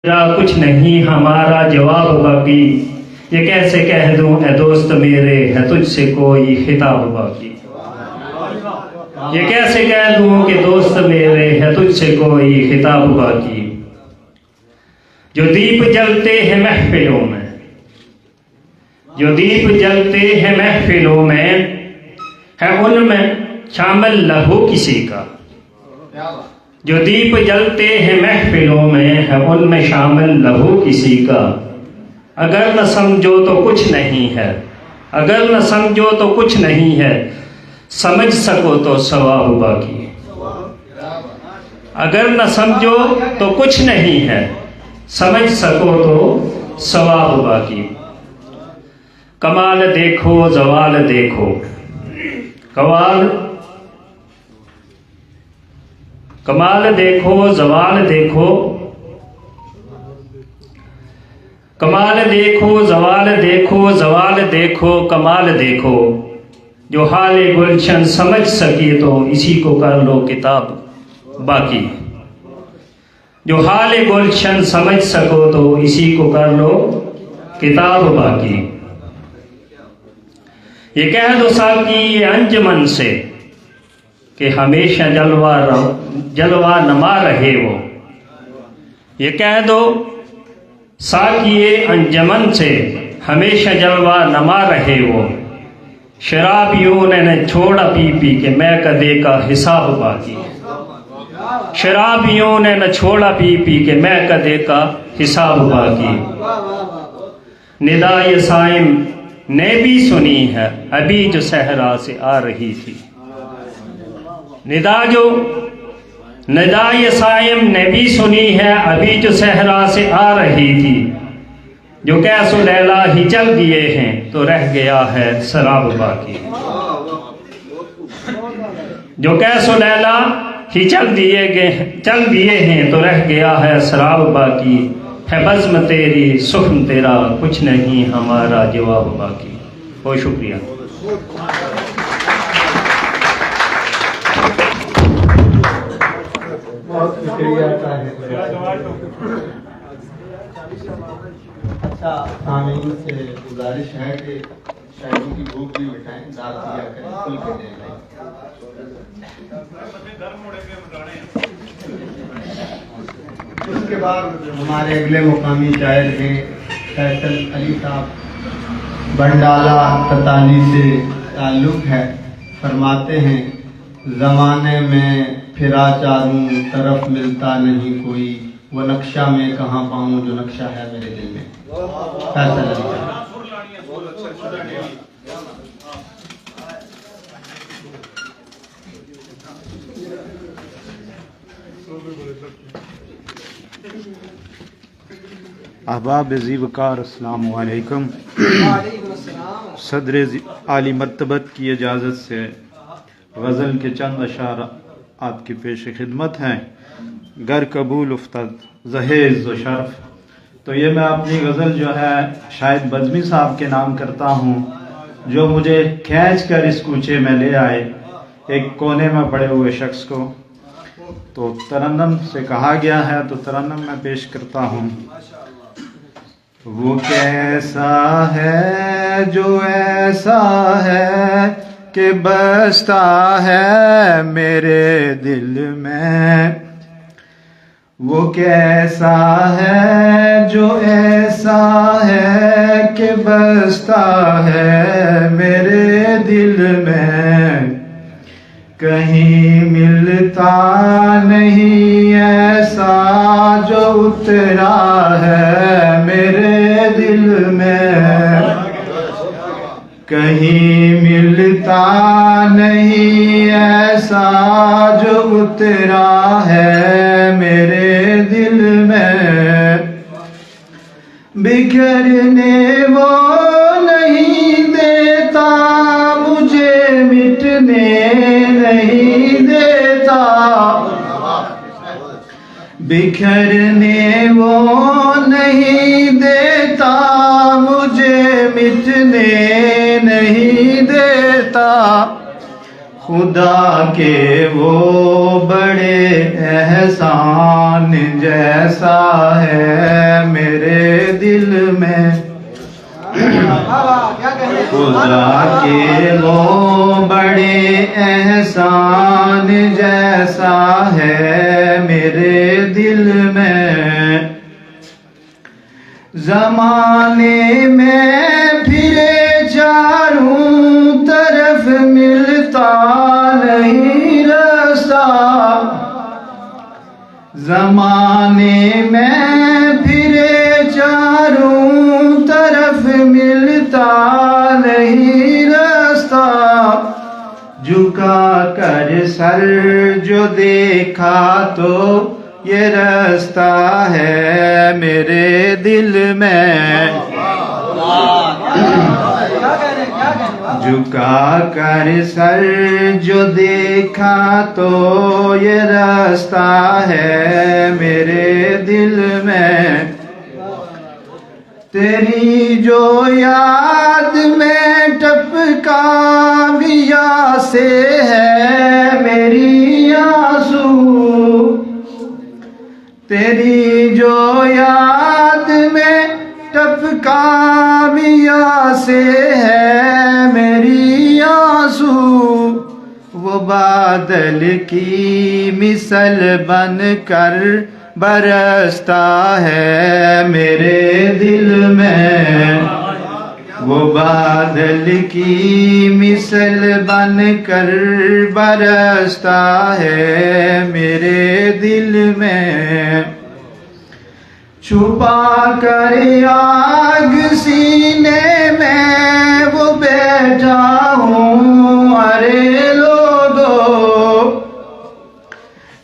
तेरा कुछ नहीं हमारा जवाब बाकी। ये कैसे कह दूं ए दोस्त मेरे है तुझसे कोई खिताब बाकी। ये कैसे कह दूं कि दोस्त मेरे है तुझसे कोई खिताब बाकी। जो दीप जलते हैं महफिलों में, जो दीप जलते हैं महफिलों में, है उनमें शामिल लहू किसी का। जो दीप जलते हैं महफिलों में, है उनमें शामिल लहू किसी का। अगर न समझो तो कुछ नहीं है, अगर न समझो तो कुछ नहीं है, समझ सको तो सवाब बाकी। अगर न समझो तो कुछ नहीं है, समझ सको तो सवाब बाकी। कमाल देखो जवाल देखो, कमाल देखो जवाल देखो, कमाल देखो जवाल देखो, जवाल देखो कमाल देखो। जो हाले गुलशन समझ सके तो इसी को कर लो किताब बाकी। जो हाले गुलशन समझ सको तो इसी को कर लो किताब बाकी। ये कह दो साकी ये अंजमन से कि हमेशा जलवा नमा रहे वो। ये कह दो साकिए अंजमन से हमेशा जलवा नमा रहे वो। शराबियों ने न छोड़ा पी पी के मैं कदे का हिसाब बाकी। शराबियों ने न छोड़ा पी पी के मैं कदे का हिसाब बाकी। निदाए साइम ने भी सुनी है अभी जो सहरा से आ रही थी। निदाए साइम ने भी सुनी है अभी जो सहरा से आ रही थी। जो कैसो लैला ही चल दिए हैं तो रह गया है शराब बाकी। जो कैसो लैला ही चल दिए हैं तो रह गया है शराब बाकी। है बज़्म तेरी सुख्न तेरा कुछ नहीं हमारा जवाब बाकी। बहुत शुक्रिया। बहुत शुक्रिया। अच्छा, सामीन से गुजारिश है कि शायरों की भूख भी मिटाएं, दाद दिया करें, खुल के दें। उसके बाद हमारे अगले मुकामी शायर हैं फैसल अली साहब, बंडाला तताली से ताल्लुक़ है। फरमाते हैं ज़माने में फिरा चारों तरफ मिलता नहीं कोई, वो नक्शा में कहाँ पाऊँ जो नक्शा है मेरे दिल में। फैसल अली साहब। अहबाब ज़ीवकार अस्सलामु अलैकुम। सदर आली मर्तबत की इजाज़त से गज़ल के चंद अशार आपकी पेश खिदमत हैं। गर कबूल उफ्तद जहेज़ व शर्फ। तो ये मैं अपनी गज़ल जो है शायद बज़मी साहब के नाम करता हूँ, जो मुझे खींच कर इस कूचे में ले आए एक कोने में पड़े हुए शख्स को। तो तरन्नम से कहा गया है तो तरन्नम मैं पेश करता हूँ। वो कैसा है जो ऐसा है कि बसता है मेरे दिल में। वो कैसा है जो ऐसा है कि बसता है मेरे दिल में। कहीं मिलता नहीं ऐसा जो उतरा है मेरे दिल में। कहीं मिलता नहीं ऐसा जो उतरा है मेरे दिल में। बिखरने वो नहीं देता मुझे, मिटने नहीं देता। बिखरने वो नहीं देता मुझे, मिटने नहीं देता। खुदा के वो बड़े एहसान जैसा है मेरे दिल में। खुदा के वो बड़े एहसान जैसा है मेरे दिल में। ज़माने में फिरे चारों तरफ मिलता नहीं रास्ता। ज़माने में फिरे चारों तरफ मिलता नहीं रास्ता। झुका कर सर जो देखा तो ये रास्ता है मेरे दिल में। झुका कर सर जो देखा तो ये रास्ता है मेरे दिल में। तेरी जो याद में टपका बिया से है मेरी आंसू। तेरी जो याद में टपका बिया से है मेरी आंसू। वो बादल की मिसल बन कर बरसता है मेरे दिल में। वो बादल की मिसल बन कर बरसता है मेरे दिल में। छुपा कर आग सीने में वो बैठा हूँ अरे लोगो।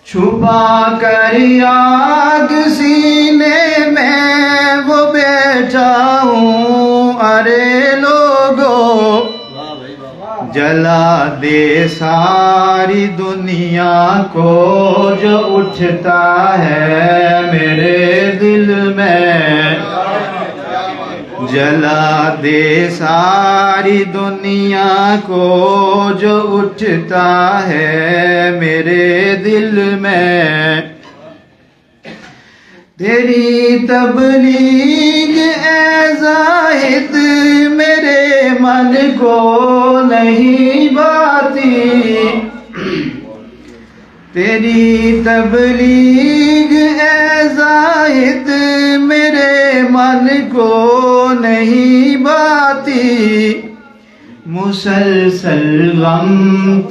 छुपा कर आग सीने में वो बैठा हूँ अरे लोगो। जला दे सारी दुनिया को जो उठता है मेरे दिल में। जला दे सारी दुनिया को जो उठता है मेरे दिल में। तेरी तबलीग ए ज़ाहिद मेरे मन को नहीं भाती। तेरी तबलीग ए ज़ाहिद मेरे मन को नहीं भाती। मुसलसल गम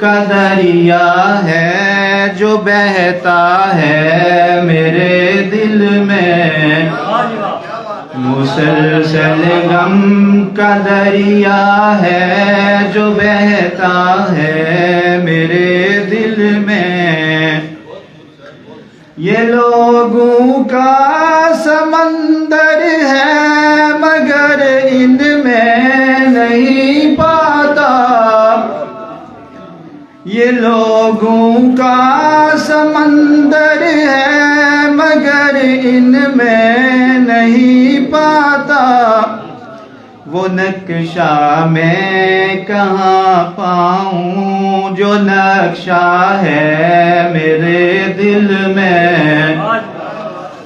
का दरिया है जो बहता है मेरे दिल में। मुसलसल गम का दरिया है जो बहता है मेरे दिल में। ये लोगों का समंदर है मगर इनमें नहीं पाता। ये लोगों का समंदर है मगर इनमें नहीं पाता। वो नक्शा मैं कहाँ पाऊँ जो नक्शा है मेरे दिल में।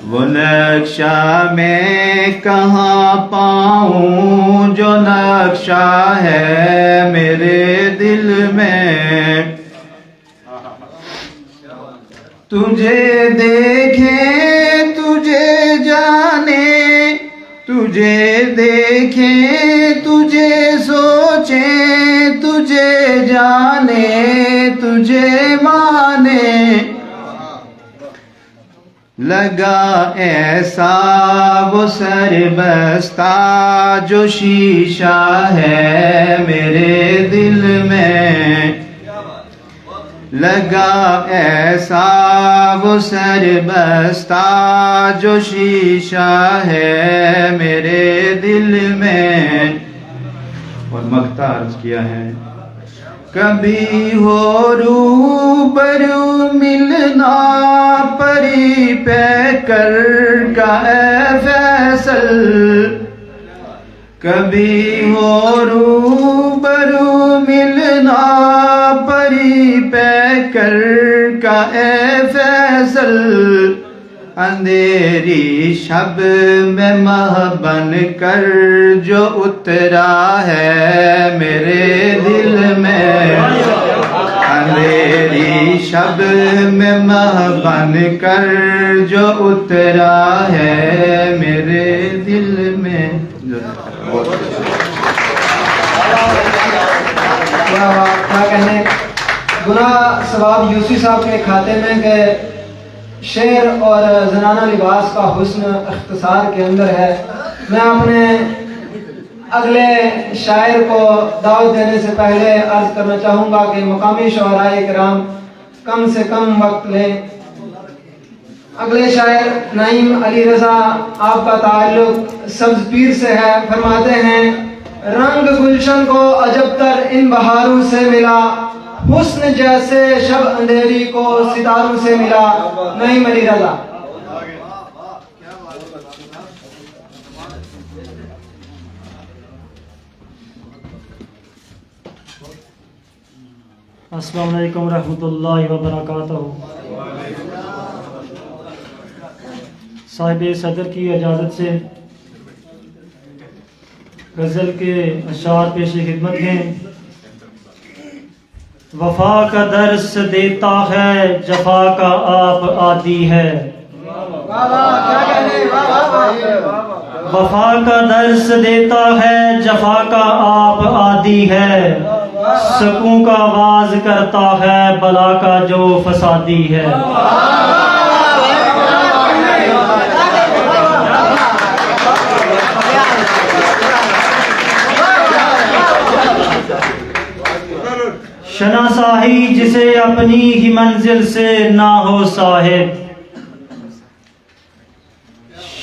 वो नक्शा मैं कहाँ पाऊँ जो नक्शा है मेरे दिल में। तुझे देखे तुझे जाने तुझे देखे तुझे सोचे तुझे जाने तुझे माने। लगा ऐसा वो सरबस्ता जो शीशा है मेरे दिल में। लगा ऐसा वो सरबस्ता जो शीशा है मेरे दिल में। और मक्ता अर्ज किया है। कभी हो रूबरू मिलना परी पैकर का ए फैसल। कभी हो रूबरू मिलना परी पे कर का ए फैसल, अंधेरी शब में माह बन कर जो उतरा है मेरे दिल में, अंधेरी शब में माह बन कर जो उतरा है मेरे दिल में। क्या कहने, गुनाह सवाब यूसी साहब के खाते में के शेर और जनाना लिबास का हुस्न इख्तिसार के अंदर है। मैं अपने अगले शायर को दावत देने से पहले अर्ज करना चाहूँगा कि मुकामी शुअराए किराम कम से कम वक्त लें। अगले शायर नईम अली रजा, आपका ताल्लुक सब्ज पीर से है। फरमाते हैं, रंग गुलशन को अजबतर इन बहारों से मिला, हुस्न जैसे शब अंधेरी को सितारों से मिला। नईम अली रजा। अस्सलाम वालेकुम रहमतुल्लाहि व बरकातहू। साहिब सदर की इजाज़त से गज़ल के अशार पेश खिदमत हैं। वफा का दर्स देता है, जफा का आप आदि है। वफा का दर्स देता है, जफा का आप आदि है। सकूं का आवाज करता है, बला का जो फसादी है। शनासाही जिसे अपनी ही मंजिल से ना हो साहिब,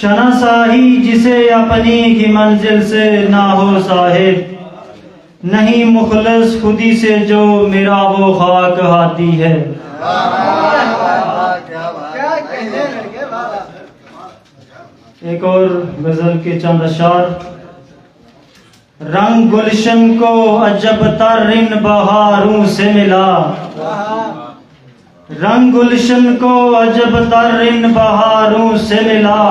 शनासाही जिसे अपनी ही मंजिल से ना हो साहिब। नहीं मुखलस खुदी से जो मेरा वो खाक हाथी है। एक और गजल के चंद अशार। रंग गुलशन को अजब तर इन बहारों से मिला, रंग गुलशन को अजब तर इन बहारों से मिला।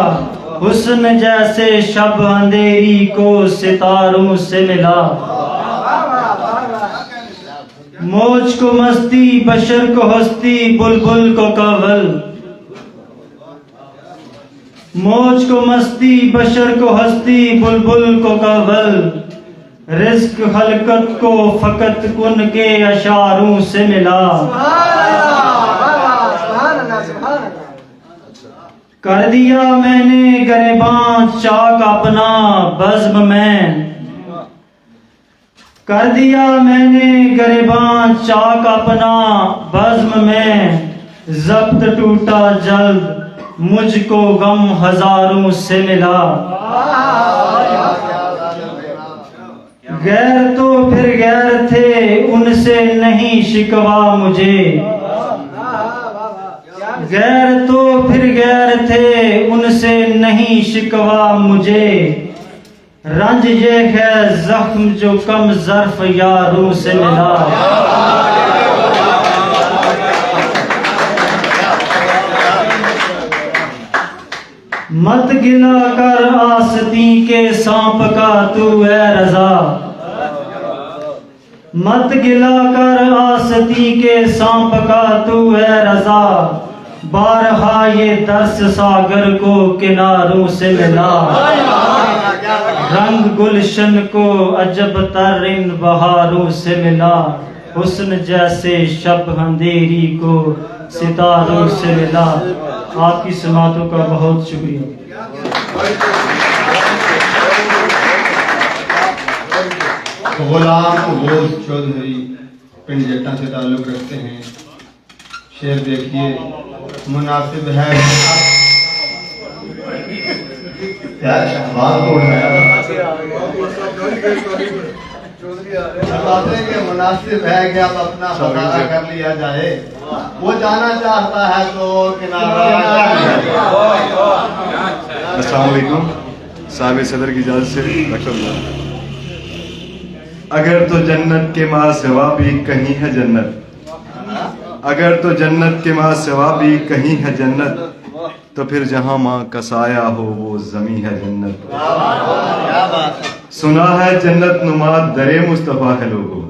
हुस्न जैसे शब अंधेरी को सितारों से मिला। मौज को मस्ती बशर को हस्ती बुलबुल को कवल, मौज को मस्ती बशर को हस्ती बुलबुल को कवल। रिस्क हलकत को फकत कुन के अशारों से मिला। कर दिया मैंने गरेबां चाक अपना बज़्म में, कर दिया मैंने गरेबां चाक अपना बज़्म में। जब्त टूटा जल्द मुझको गम हजारों से मिला। गैर तो फिर गैर थे उनसे नहीं शिकवा मुझे, गैर तो फिर गैर थे उनसे नहीं शिकवा मुझे। रंज ये है जख्म जो कम ज़र्फ यारों से मिला। मत गिला कर आसती के सांप का तू है रजा, मत गिला कर आसती के सांप का तू है रजा। बारहा ये दर्स सागर को किनारों से मिला। रंग गुलशन को अजब तर इन बहारों से मिला। हुस्न जैसे शब अंधेरी को सितारों से मिला। आपकी समातों का बहुत शुक्रिया। गुलाम बोस चौधरी पिंड जट्टा से ताल्लुक़ रखते हैं। शेर देखिए, मुनासिब है यार शहबाज को मुनासिब है कि अब अपना फसाना कर लिया जाए। वो जाना चाहता है तो किनारा। अस्सलाम वालेकुम। साहिब सदर की इजाज़त से डॉक्टर अगर तो जन्नत के माँ सिवा भी कहीं है जन्नत, अगर तो जन्नत के माँ सिवा भी कहीं है जन्नत, तो फिर जहाँ माँ का साया हो वो जमी है जन्नत। सुना है जन्नत नुमा दरे मुस्तफ़ा है लोगो,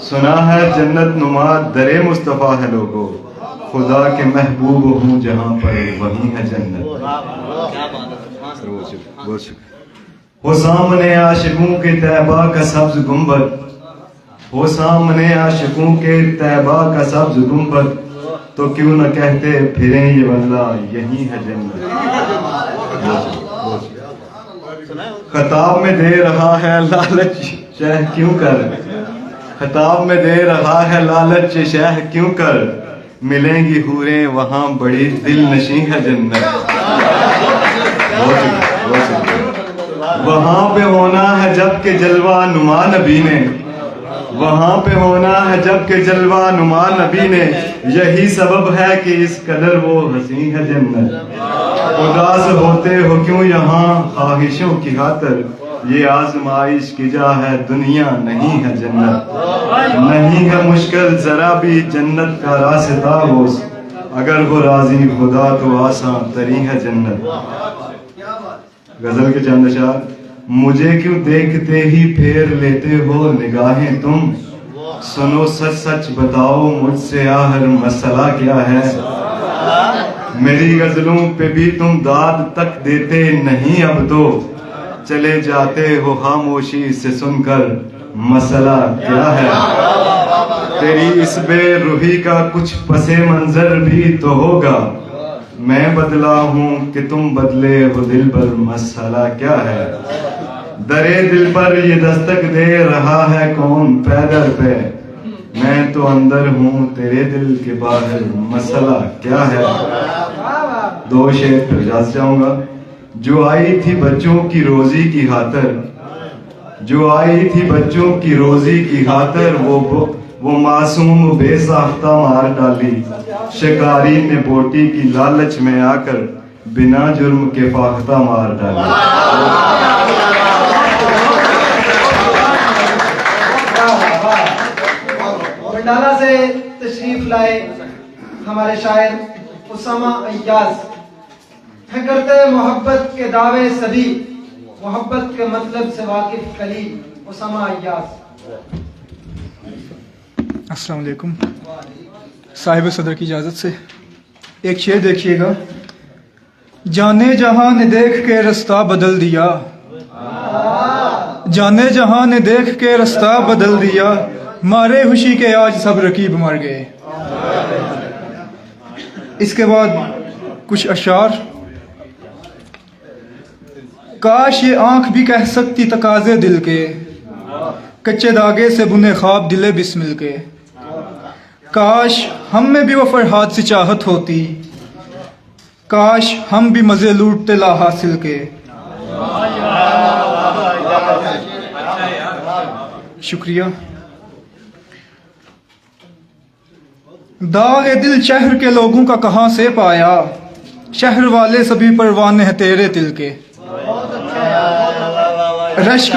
सुना है जन्नत नुमा दरे मुस्तफ़ा है लोगो, खुदा के महबूब हूँ जहाँ पर वहीं है जन्नत। हो सामने आशिकों के तैबा का सब्ज गुंबद, हो सामने आशिकों के तैबा का सब्ज गुंबद, तो क्यों न कहते फिरें ये वल्ला यही है जन्नत। खताब में दे रहा है लालच शह क्यों कर, खताब में दे रहा है लालच शह क्यों कर, मिलेंगी हूरें वहां बड़ी दिल नशी है जन्नत। वहां पे होना है जबकि जलवा नुमा नबी ने, वहां पे होना है जबकि जलवा नुमा नबी ने, यही सबब है कि इस कदर वो हसी है जन्नत। उदास होते हो क्यों यहाँ ख्वाहिशों की खातर, ये आजमाइश की जा है दुनिया नहीं है जन्नत। नहीं है मुश्किल जरा भी जन्नत का रास्ता वो, अगर वो राजी खुदा तो आसान तरी है जन्नत। गजल के चंद अशार। मुझे क्यों देखते ही फेर लेते हो निगाहें तुम, सुनो सच सच बताओ मुझसे आखिर मसला क्या है। मेरी गजलों पे भी तुम दाद तक देते नहीं अब तो, चले जाते हो खामोशी से सुनकर मसला क्या है। तेरी इस बेरुखी का कुछ पसे मंजर भी तो होगा, मैं बदला हूँ कि तुम बदले हो दिल पर मसला क्या है। दरे दिल पर ये दस्तक दे रहा है कौन पैदल पे, मैं तो अंदर हूँ तेरे दिल के बाहर मसला क्या है। दो शेर फिर इजाज़त चाहूंगा। जो आई थी बच्चों की रोजी की खातर, जो आई थी बच्चों की रोजी की खातर, वो मासूम बेसाख्ता मार डाली, शिकारी ने बोटी की लालच में आकर बिना जुर्म के फाख्ता मार डाली। बंडाला से तशरीफ लाए हमारे शायर उसामा अय्याज है, करते मोहब्बत के दावे सदी, मोहब्बत के मतलब से वाकिफ कली उसामा अय्याज। अस्सलाम वालेकुम। साहिब सदर की इजाज़त से एक शेर देखिएगा। जाने जहां ने देख के रास्ता बदल दिया, जाने जहां ने देख के रास्ता बदल दिया, मारे खुशी के आज सब रकीब मर गए। इसके बाद कुछ अशार। काश ये आंख भी कह सकती तकाजे दिल के, कच्चे धागे से बुने ख्वाब दिले बिस्मिल के। काश हम में भी वो फरहाद सी चाहत होती, काश हम भी मजे लूटते ला हासिल के। शुक्रिया। दाग दिल शहर के लोगों का कहाँ से पाया, शहर वाले सभी परवाने हैं तेरे दिल के। रश्क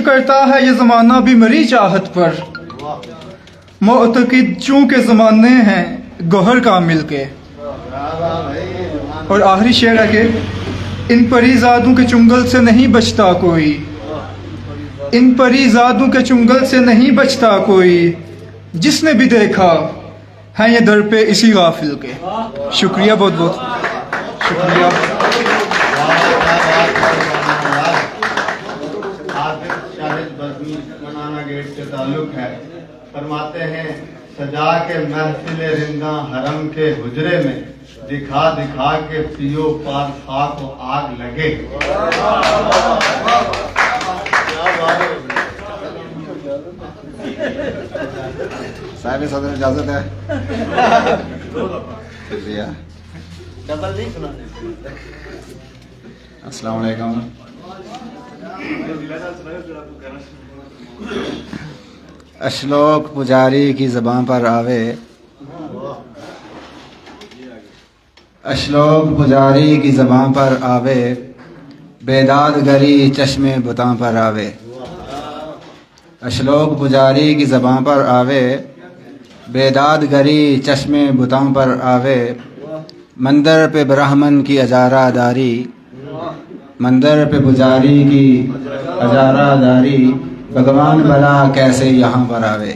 करता है ये जमाना भी मरी चाहत पर, मुअतकिद चूंकि जमाने हैं गौहर कामिल के। और आखिरी शेर है कि इन परीज़ादों के चुंगल से नहीं बचता कोई, इन परीज़ादों के चुंगल से नहीं बचता कोई, जिसने भी देखा है ये दर पे इसी गाफिल के। शुक्रिया, बहुत बहुत शुक्रिया। शाहिद बज़मी मनाना गेट से ताल्लुक है। फरमाते हैं सजा के महफिल रिंदा हरम के हुजरे में, दिखा दिखा के पियो पार खाक को आग लगे। साहिब सदर इजाजत है। शुक्रिया। अस्सलाम वालेकुम। अशलोक पुजारी की ज़बान पर आवे, अशलोक पुजारी की ज़बान पर आवे, बेदाद गरी चश्मे बुतां पर आवे। अशलोक पुजारी की ज़बां पर आवे, बेदाद गरी चश्मे बुतां पर आवे। मंदिर पे ब्राह्मण की अजारादारी, मंदिर पे पुजारी की अजारादारी, भगवान भला कैसे यहाँ पर आवे।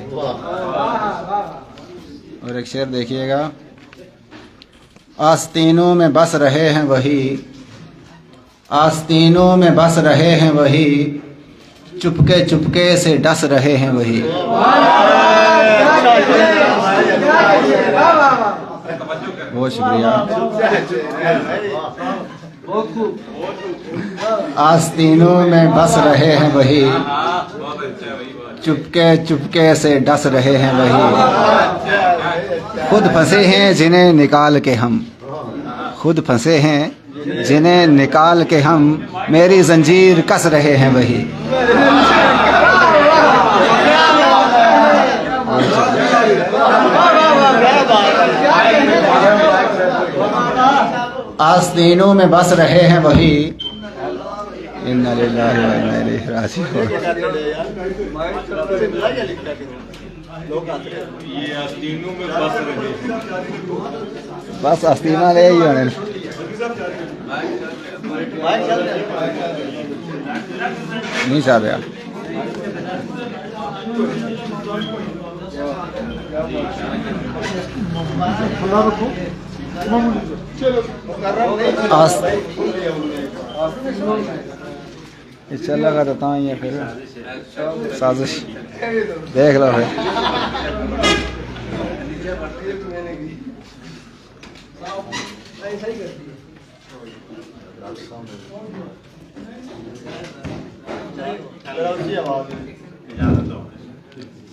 और एक शेर देखिएगा, आस्तीनों में बस रहे हैं वही, आस्तीनों में बस रहे हैं वही, चुपके चुपके से डस रहे हैं वही। बहुत शुक्रिया। आस्तीनों में बस रहे हैं वही, चुपके चुपके से डस रहे हैं वही। खुद फंसे हैं जिन्हें निकाल के हम, खुद फंसे हैं जिन्हें निकाल के हम, मेरी जंजीर कस रहे हैं वही। आस्तीनों में बस रहे हैं वही, इन्ना लिल्लाहि व इन्ना इलैहि राजिऊन। ये आस्तीनों में बस रहे, बस आस्तीना ले ही होने। नहीं साहब यार, चल लगा तो तां ही है फिर साजिश देख लो फिर।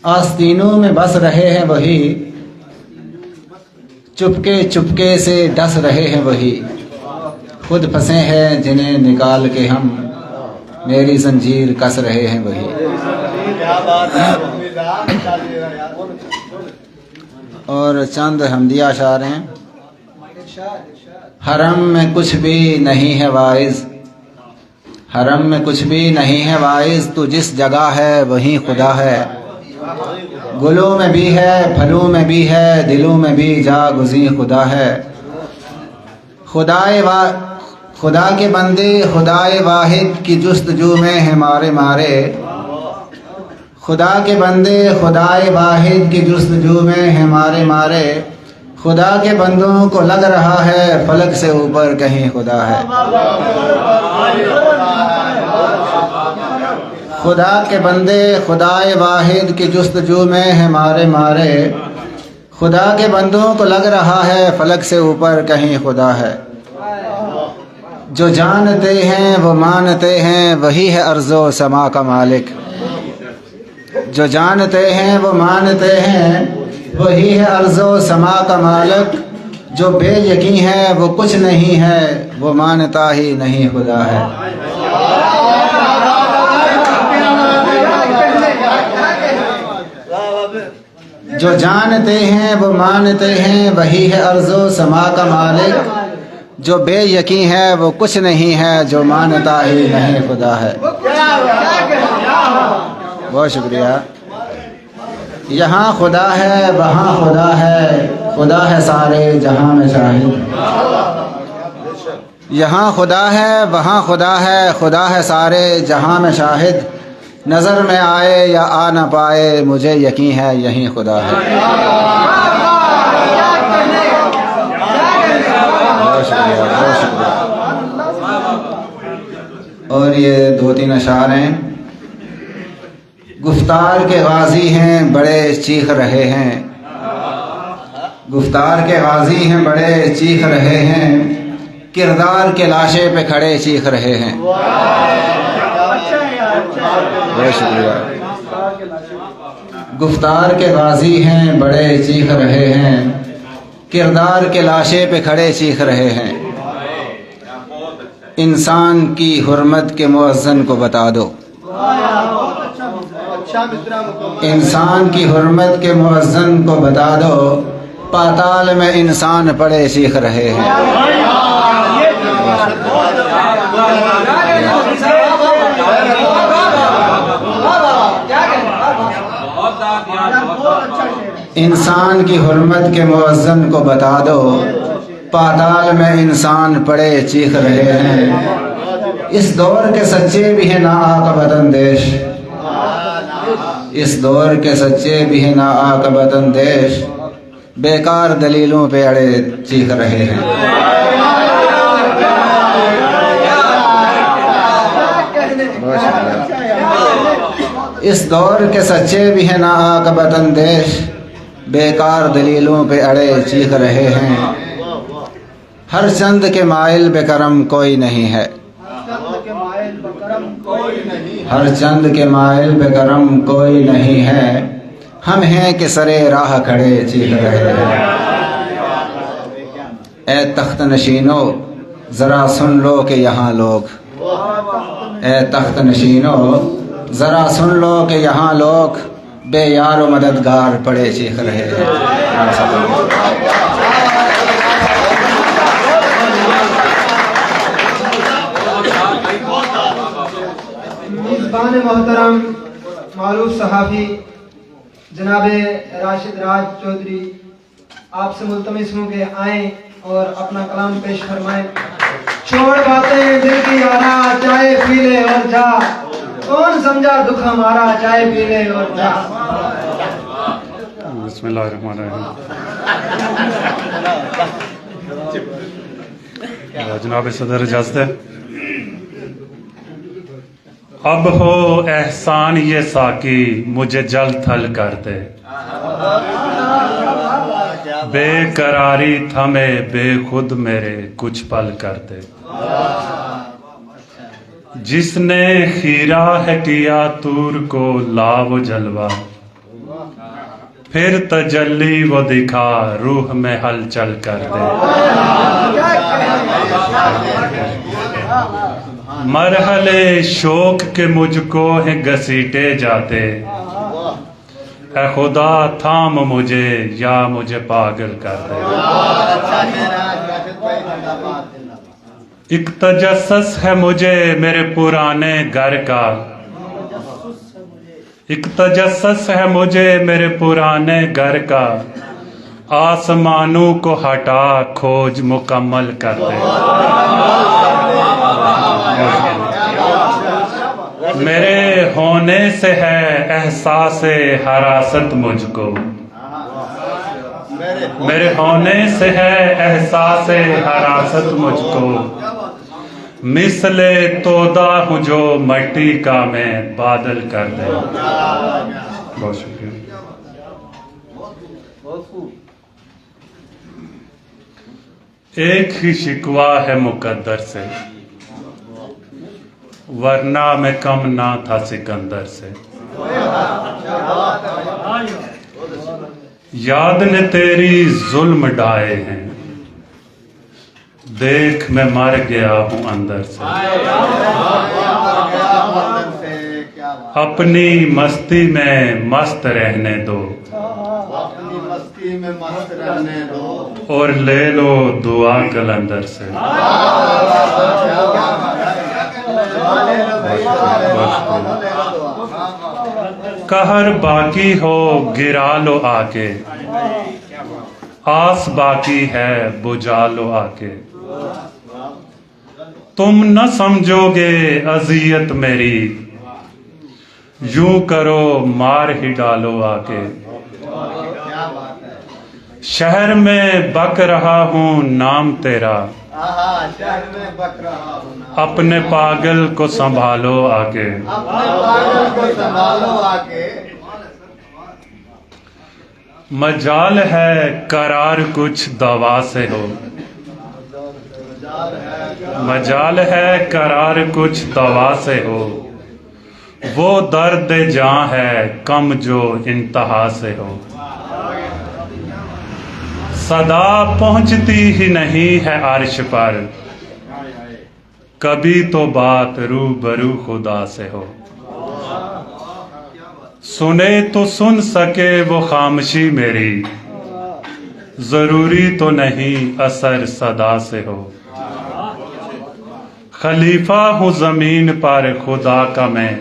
आस्तीनों में बस रहे हैं वही, चुपके चुपके से डस रहे हैं वही। खुद फंसे हैं जिन्हें निकाल के हम, मेरी जंजीर कस रहे हैं वही। और चंद हमदिया अशार हैं। हरम में कुछ भी नहीं है वाइज, हरम में कुछ भी नहीं है वाइज, तो जिस जगह है वहीं खुदा है। गुलों में भी है, फलों में भी है, दिलों में भी जागुज़ी खुदा है। खुदा के बंदे खुदाए वाहिद की जुस्तजू में है मारे मारे। खुदा के बंदे खुदाए वाहिद की जुस्तजू में है मारे मारे। खुदा के बंदों को लग रहा है फलक से ऊपर कहीं खुदा है। खुदा के बंदे खुदाए वाहिद की जुस्तजू में है मारे मारे। खुदा के बंदों को लग रहा है फलक से ऊपर कहीं खुदा है। जो जानते हैं वो मानते हैं, वही है अर्ज़ो समा का मालिक। जो जानते हैं वो मानते हैं, वही है अर्ज़ो समा का मालिक। जो बेयकीन है वो कुछ नहीं है, वो मानता ही नहीं खुदा है। जो जानते हैं वो मानते हैं, वही है अर्ज़ो समा का मालिक। जो बेयकीन है वो कुछ नहीं है, जो मानता ही नहीं खुदा है। बहुत शुक्रिया। यहाँ खुदा है वहाँ खुदा है, खुदा है सारे जहाँ में शाहिद। यहाँ खुदा है वहाँ खुदा है, खुदा है सारे जहाँ में शाहिद। नज़र में आए या आ ना पाए, मुझे यकीन है यहीं खुदा है। बहुत शुक्रिया, बहुत शुक्रिया। और ये दो तीन अशार हैं। गुफ्तार के गाजी हैं बड़े चीख रहे हैं, गुफ्तार के गाजी हैं बड़े चीख रहे हैं। किरदार के लाशे पे खड़े चीख रहे हैं। बहुत शुक्रिया। गुफ्तार के गाजी हैं बड़े चीख रहे हैं, किरदार के लाशे पे खड़े चीख रहे हैं। इंसान की हुर्मत के मुअज्जन को बता दो, इंसान की हुर्मत के मुअज्जन को बता दो। पाताल में इंसान पड़े चीख रहे हैं। इंसान की हुर्मत के मुअज्जन को बता दो, पाताल में इंसान पड़े चीख रहे हैं। इस दौर के सच्चे भी हैं ना आका वतन देश, इस दौर के सच्चे भी हैं ना आका वतन देश, बेकार दलीलों पे अड़े चीख रहे हैं। इस दौर के सच्चे भी हैं ना आका वतन देश, बेकार दलीलों पे अड़े चीख रहे हैं। हर चंद के माइल बेकरम कोई नहीं है, हर चंद के माइल बेकरम कोई नहीं है, हम हैं कि सरे राह खड़े चीख रहे हैं। ए तख्त नशीनो ज़रा सुन लो कि यहाँ लोग, ए तख्त नशीनो ज़रा सुन लो कि यहाँ लोग बेयार व मददगार पड़े चीख रहे हैं। मेज़बान मोहतरम मारूफ सहाफ़ी जनाब राशिद राज चौधरी आपसे मुल्तमिस हूँ कि आएँ और अपना कलाम पेश फरमाएं। छोड़ बातें दिल की आरा, चाय पी ले और जा, कौन समझा दुख हमारा, चाय पी ले और जा। बिस्मिल्लाहिर्रहमानिर्रहीम। जनाब सदर इजाज़त है। अब हो एहसान ये साकी मुझे जल थल कर दे, बेकरारी थमे बेखुद मेरे कुछ पल कर दे। जिसने खीरा है किया तूर को लाव जलवा, फिर तजल्ली वो दिखा रूह में हलचल कर दे। मरहले शोक के मुझको है घसीटे जाते, ऐ खुदा थाम मुझे या मुझे पागल कर दे। एक तजस्सुस है मुझे मेरे पुराने घर का, एक तजस्सुस है मुझे मेरे पुराने घर का, आसमानों को हटा खोज मुकम्मल कर दे। मेरे होने से है एहसास हरासत मुझको, मेरे होने से है एहसास हरासत मुझको, मिसले तोदा हूँ जो मट्टी का मैं बादल कर दे। बहुत शुक्रिया। एक ही शिकवा है मुकद्दर से, वरना मैं कम ना था सिकंदर से। याद ने तेरी जुल्म ढाए हैं, देख मैं मर गया हूं अंदर से। अपनी मस्ती में मस्त रहने दो, और ले लो दुआ कलंदर से। कहर बाकी हो गिरा लो आके, आस बाकी है बुझा लो आके। तुम न समझोगे अजियत मेरी, यूं करो मार ही डालो आके। शहर में बक रहा हूँ नाम तेरा, अपने पागल को संभालो आके। मजाल है करार कुछ दवा से हो, मजाल है करार कुछ दवा से हो, वो दर्द जां है कम जो इंतहा से हो। सदा पहुंचती ही नहीं है अर्श पर, कभी तो बात रूबरू खुदा से हो। सुने तो सुन सके वो खामोशी मेरी, जरूरी तो नहीं असर सदा से हो। खलीफा हूँ जमीन पर खुदा का मैं,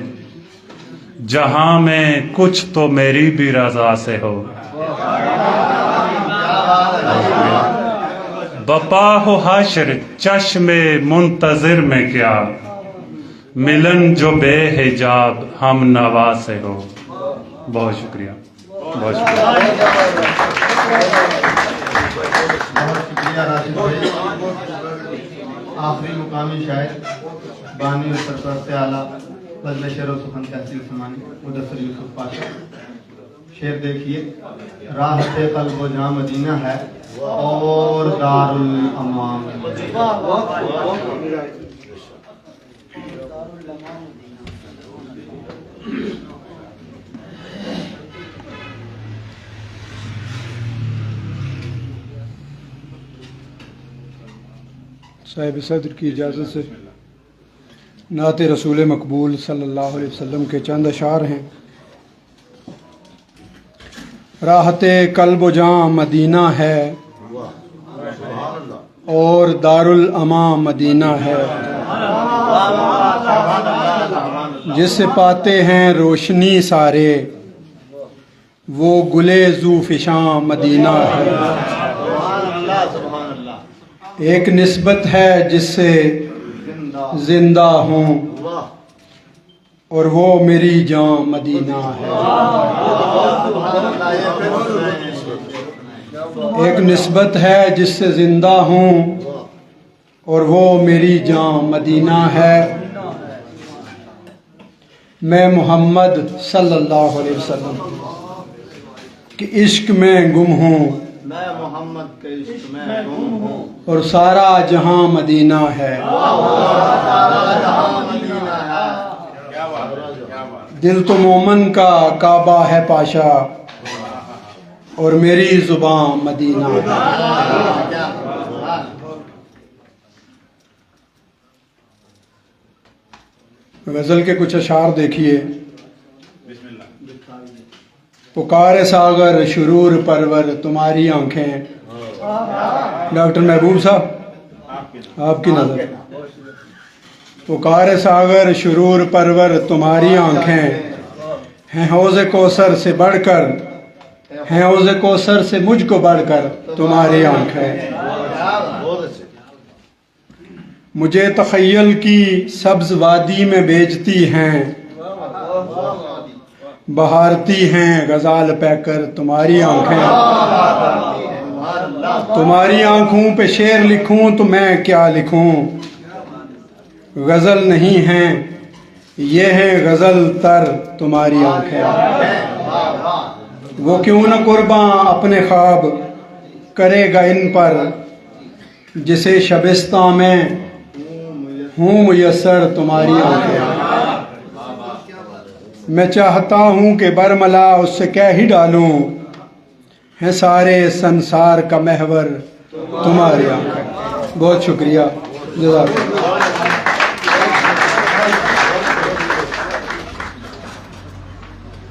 जहां में कुछ तो मेरी भी रजा से हो। बपा हो हाशर चश्मे मुंतजिर में क्या, मिलन जो बेहिजाब हम नवा से हो। बहुत शुक्रिया, बहुत शुक्रिया। बहुत शुक्रिया राशिद भाई। आखिरी मुकामी शायर बानी और सरपरस्त आला बदले शेर व सुखन तहसील समानी मुदस्सर यूसुफ पाशा। शेर देखिए, राहते क़ल्ब व जाँ मदीना है और दारुल अमान। साहिब सदर की इजाज़त से नाते रसूल मकबूल सल्लल्लाहु अलैहि वसल्लम के चंद अशार हैं। राहते क़ल्ब जाँ मदीना है और दारुल अमा मदीना है, जिससे पाते हैं रोशनी सारे वो गुले ज़ूफ़िशां मदीना है। एक निस्बत है जिससे जिंदा हूँ और वो मेरी जान मदीना है। एक निस्बत है जिससे जिंदा हूँ और वो मेरी जान मदीना है। मैं मोहम्मद सल्लल्लाहु अलैहि वसल्लम के इश्क में गुम हूँ, मैं मोहम्मद के इश्क में गुम हूँ और सारा जहां मदीना है। दिल तो मोमन का काबा है पाशा और मेरी जुबान मदीना है। गज़ल के कुछ अशार देखिए। पुकारे सागर शुरूर परवर तुम्हारी आंखें। डॉक्टर महबूब साहब आपकी नजर। पुकारे सागर शुरूर परवर तुम्हारी आंखें हैं हौज़े कौसर से बढ़कर, हैं हौज़े कौसर से मुझको बढ़कर तुम्हारी आंखें। मुझे तख़य्युल की सब्ज़ वादी में बेचती हैं, बहारती हैं गज़ाल पैकर तुम्हारी आंखें। तुम्हारी आंखों पे शेर लिखूं तो मैं क्या लिखूं, गज़ल नहीं है ये है गज़ल तर तुम्हारी आंखें। वो क्यों न कुर्बान अपने ख्वाब करेगा इन पर, जिसे शबिस्तां में हूँ मुयस्सर तुम्हारी आंखें। मैं चाहता हूँ कि बरमला उससे कह ही डालूं, है सारे संसार का महवर तुम्हारी आंखें। बहुत शुक्रिया, जज़ाकल्लाह।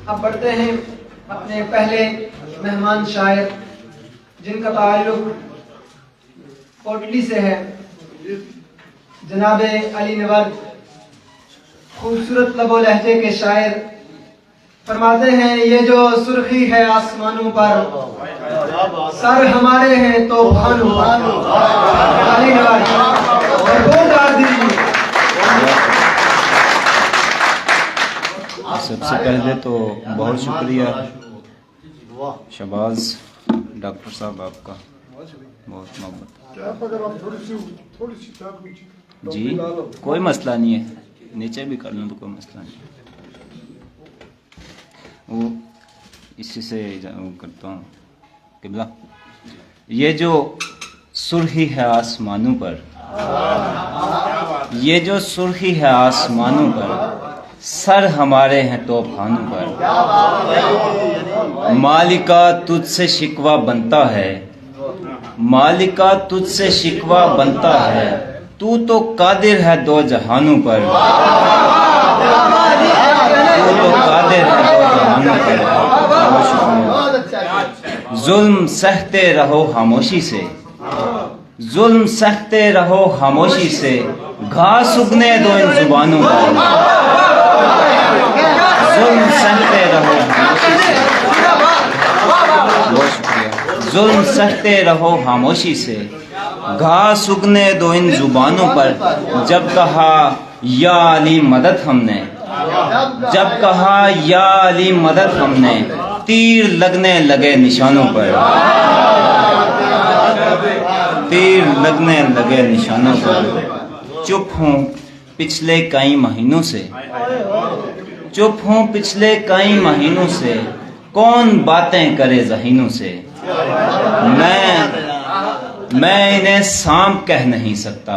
अब बढ़ते हैं अपने पहले मेहमान शायर जिनका ताल्लुक कोटली से है, जनाबे अली नवर। खूबसूरत लबो लहजे के शायर फरमाते हैं, ये जो सुर्खी है आसमानों पर, सर हमारे हैं तो भानु अली नवर। सबसे पहले तो बहुत शुक्रिया शबाज डॉक्टर साहब आपका, बहुत मोहब्बत जी। कोई मसला नहीं है, नीचे भी कर लूँ तो कोई मसला नहीं। वो इसी से वो करता हूँ किबला। ये जो सुर्खी है आसमानों पर, ये जो सुर्खी है आसमानों पर, सर हमारे हैं तूफानों पर। मालिका तुझसे शिकवा बनता है, मालिका तुझसे शिकवा बनता है, तू तो कादिर है दो जहानों पर, तू तो कादिर है दो जहानों पर। जुल्म सहते रहो खामोशी से, जुल्म सहते रहो खामोशी से, घास उगने दो इन जुबानों पर। जुल्म सहते रहो खामोशी से, बहुत शुक्रिया। जुल्म सहते रहो खामोशी से, घास उगने दो इन जुबानों पर। जब कहा या अली मदद हमने, जब कहा या अली मदद हमने, तीर लगने लगे निशानों पर, तीर लगने लगे निशानों पर। चुप हूँ पिछले कई महीनों से, चुप हूँ पिछले कई महीनों से, कौन बातें करे ज़हीनों से। मैं इन्हें सांप कह नहीं सकता,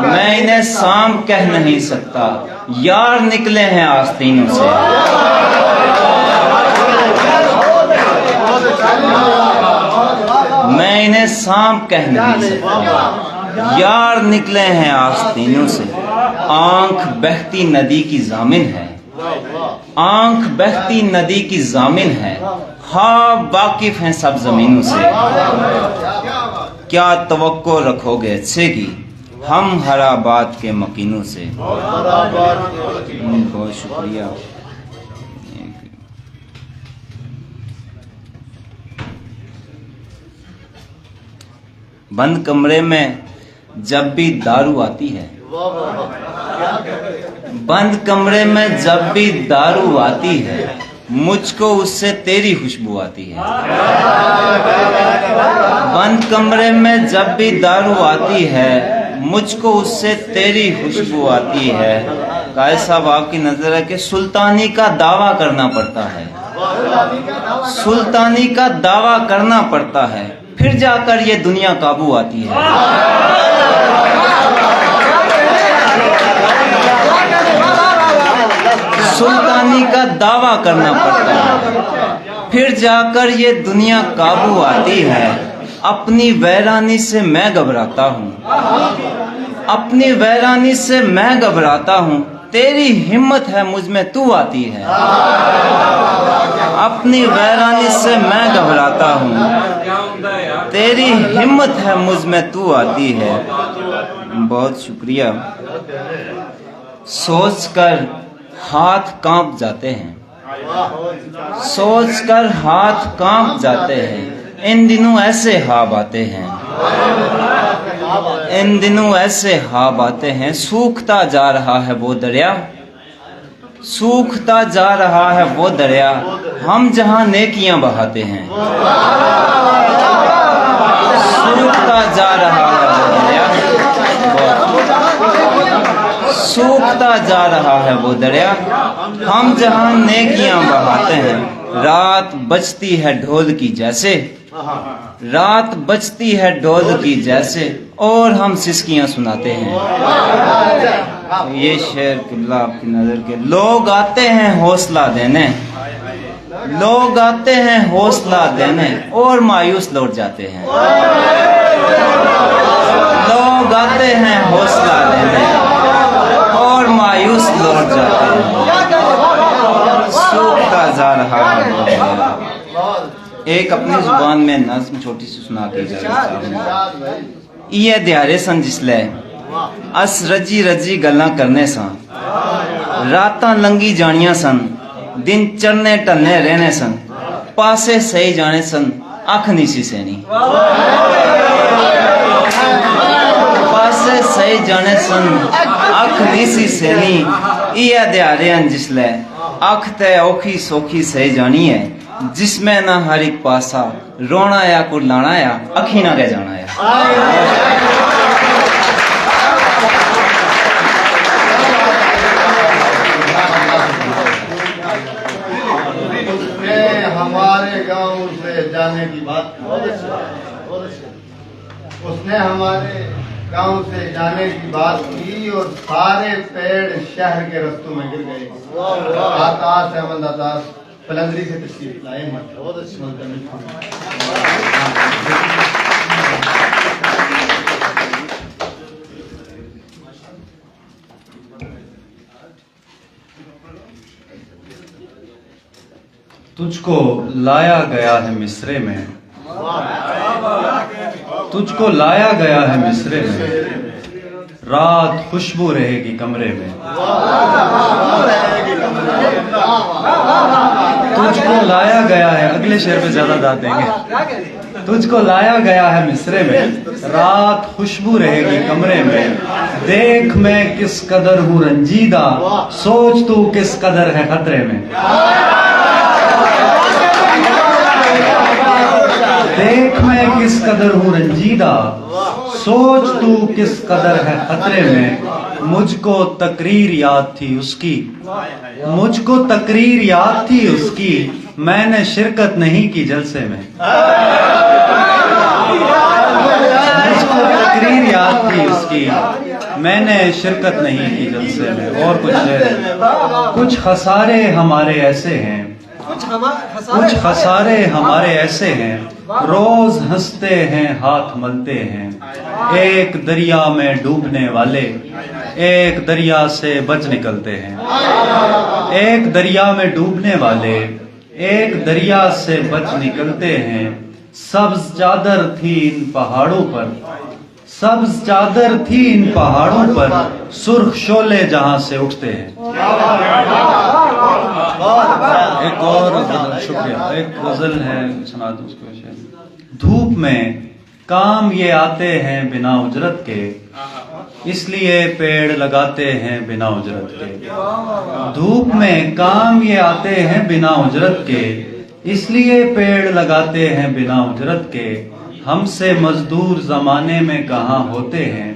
मैं इन्हें सांप कह नहीं सकता, यार निकले हैं आस्तीनों से। मैं इन्हें सांप कह नहीं सकता, यार निकले हैं आस्तीनों से। आंख बहती नदी की जामिन है, आंख बहती नदी की जामिन है, हाँ वाकिफ हैं सब जमीनों से। क्या तवक्को रखोगे अच्छे की, हम हराबाद के मकीनों से। बहुत शुक्रिया। बंद कमरे में जब भी दारू आती है, बंद कमरे में जब भी दारू आती है, मुझको उससे तेरी खुशबू आती है। बंद कमरे में जब भी दारू आती है, मुझको उससे तेरी खुशबू आती है। कायद साहब आपकी नजर है कि सुल्तानी का दावा करना पड़ता है, सुल्तानी का दावा करना पड़ता है, फिर जाकर ये दुनिया काबू आती है। सुल्तानी का दावा करना पड़ता है, फिर जाकर ये दुनिया काबू आती है। अपनी वैरानी से मैं घबराता हूँ, अपनी वैरानी से मैं घबराता हूँ, तेरी हिम्मत है मुझ में तू आती है। अपनी वैरानी से मैं घबराता हूँ, तेरी हिम्मत है मुझ में तू आती है। बहुत शुक्रिया। सोचकर हाथ कांप जाते हैं, सोचकर हाथ कांप जाते हैं। इन दिनों ऐसे ख्वाब आते हैं, इन दिनों ऐसे ख्वाब आते हैं। सूखता जा रहा है वो दरिया, सूखता जा रहा है वो दरिया, हम जहां नेकियां बहाते हैं। सूखता जा रहा है वो दरिया, सूखता जा रहा है वो दरिया, हम जहां नेकियां बहाते हैं। रात बजती है ढोल की जैसे, रात बजती है ढोल की जैसे, और हम सिसकियां सुनाते हैं। ये शेर किबला आपकी नजर के। लोग आते हैं हौसला देने, लोग आते हैं हौसला देने, और मायूस लौट जाते हैं। लोग आते हैं हौसला देने, और मायूस लौट जाते हैं। सूखता जा रहा है। एक अपनी जुबान में नज़्म छोटी सी सुना के ये दिहारे सन जिसले अस रजी रजी गल्लां करने सा, रातां लंघी जानियां सन, दिन चढ़ने टलने रहने सन, पासे सही जाने सन, अख नहीं सी सैनी। पासे सही जाने सन, अख नहीं सी सैनी। ये दिहारे हैं जिसले अख ते औखी सौखी सही जानी है, जिसमें ना हर एक पासा रोना या कुर्लाना या अखी ना कह जाना या। उसने हमारे गांव से जाने की बात, उसने हमारे गांव से जाने की बात की, और सारे पेड़ शहर के रस्तों में गिर गए। आकाश अहमद आकाश पलंदरी से तशरीफ लाए। तुझको लाया गया है मिस्रे में, तुझको लाया गया है मिस्रे में, रात खुशबू रहेगी कमरे में। तुझको लाया गया है, अगले शेर पे ज्यादा दाद देंगे। तुझको लाया गया है मिस्रे में, रात खुशबू रहेगी कमरे में। देख मैं किस कदर हूँ रंजीदा, सोच तू किस कदर है खतरे में। देख मैं किस कदर हूँ रंजीदा, सोच तू किस कदर है खतरे में। मुझको तकरीर याद थी उसकी, मुझको तकरीर याद थी उसकी, मैंने शिरकत नहीं की जलसे में। मुझको तकरीर याद थी उसकी, मैंने शिरकत नहीं की जलसे में। और कुछ खसारे हमारे ऐसे हैं, कुछ खसारे हमारे ऐसे हैं, रोज हंसते हैं हाथ मलते हैं। एक दरिया में डूबने वाले एक दरिया से बच निकलते हैं। एक दरिया में डूबने वाले एक दरिया से बच निकलते हैं। सब्ज चादर थी इन पहाड़ों पर, सब्ज चादर थी इन पहाड़ों पर, सुर्ख शोले जहां से उठते हैं। एक और शुक्रिया, एक गजल है, सुना दूं उसको। धूप में काम ये आते हैं बिना उजरत के, इसलिए पेड़ लगाते हैं बिना उजरत के। धूप में काम ये आते हैं बिना उजरत के, इसलिए पेड़ लगाते हैं बिना उजरत के। हमसे मजदूर जमाने में कहाँ होते हैं,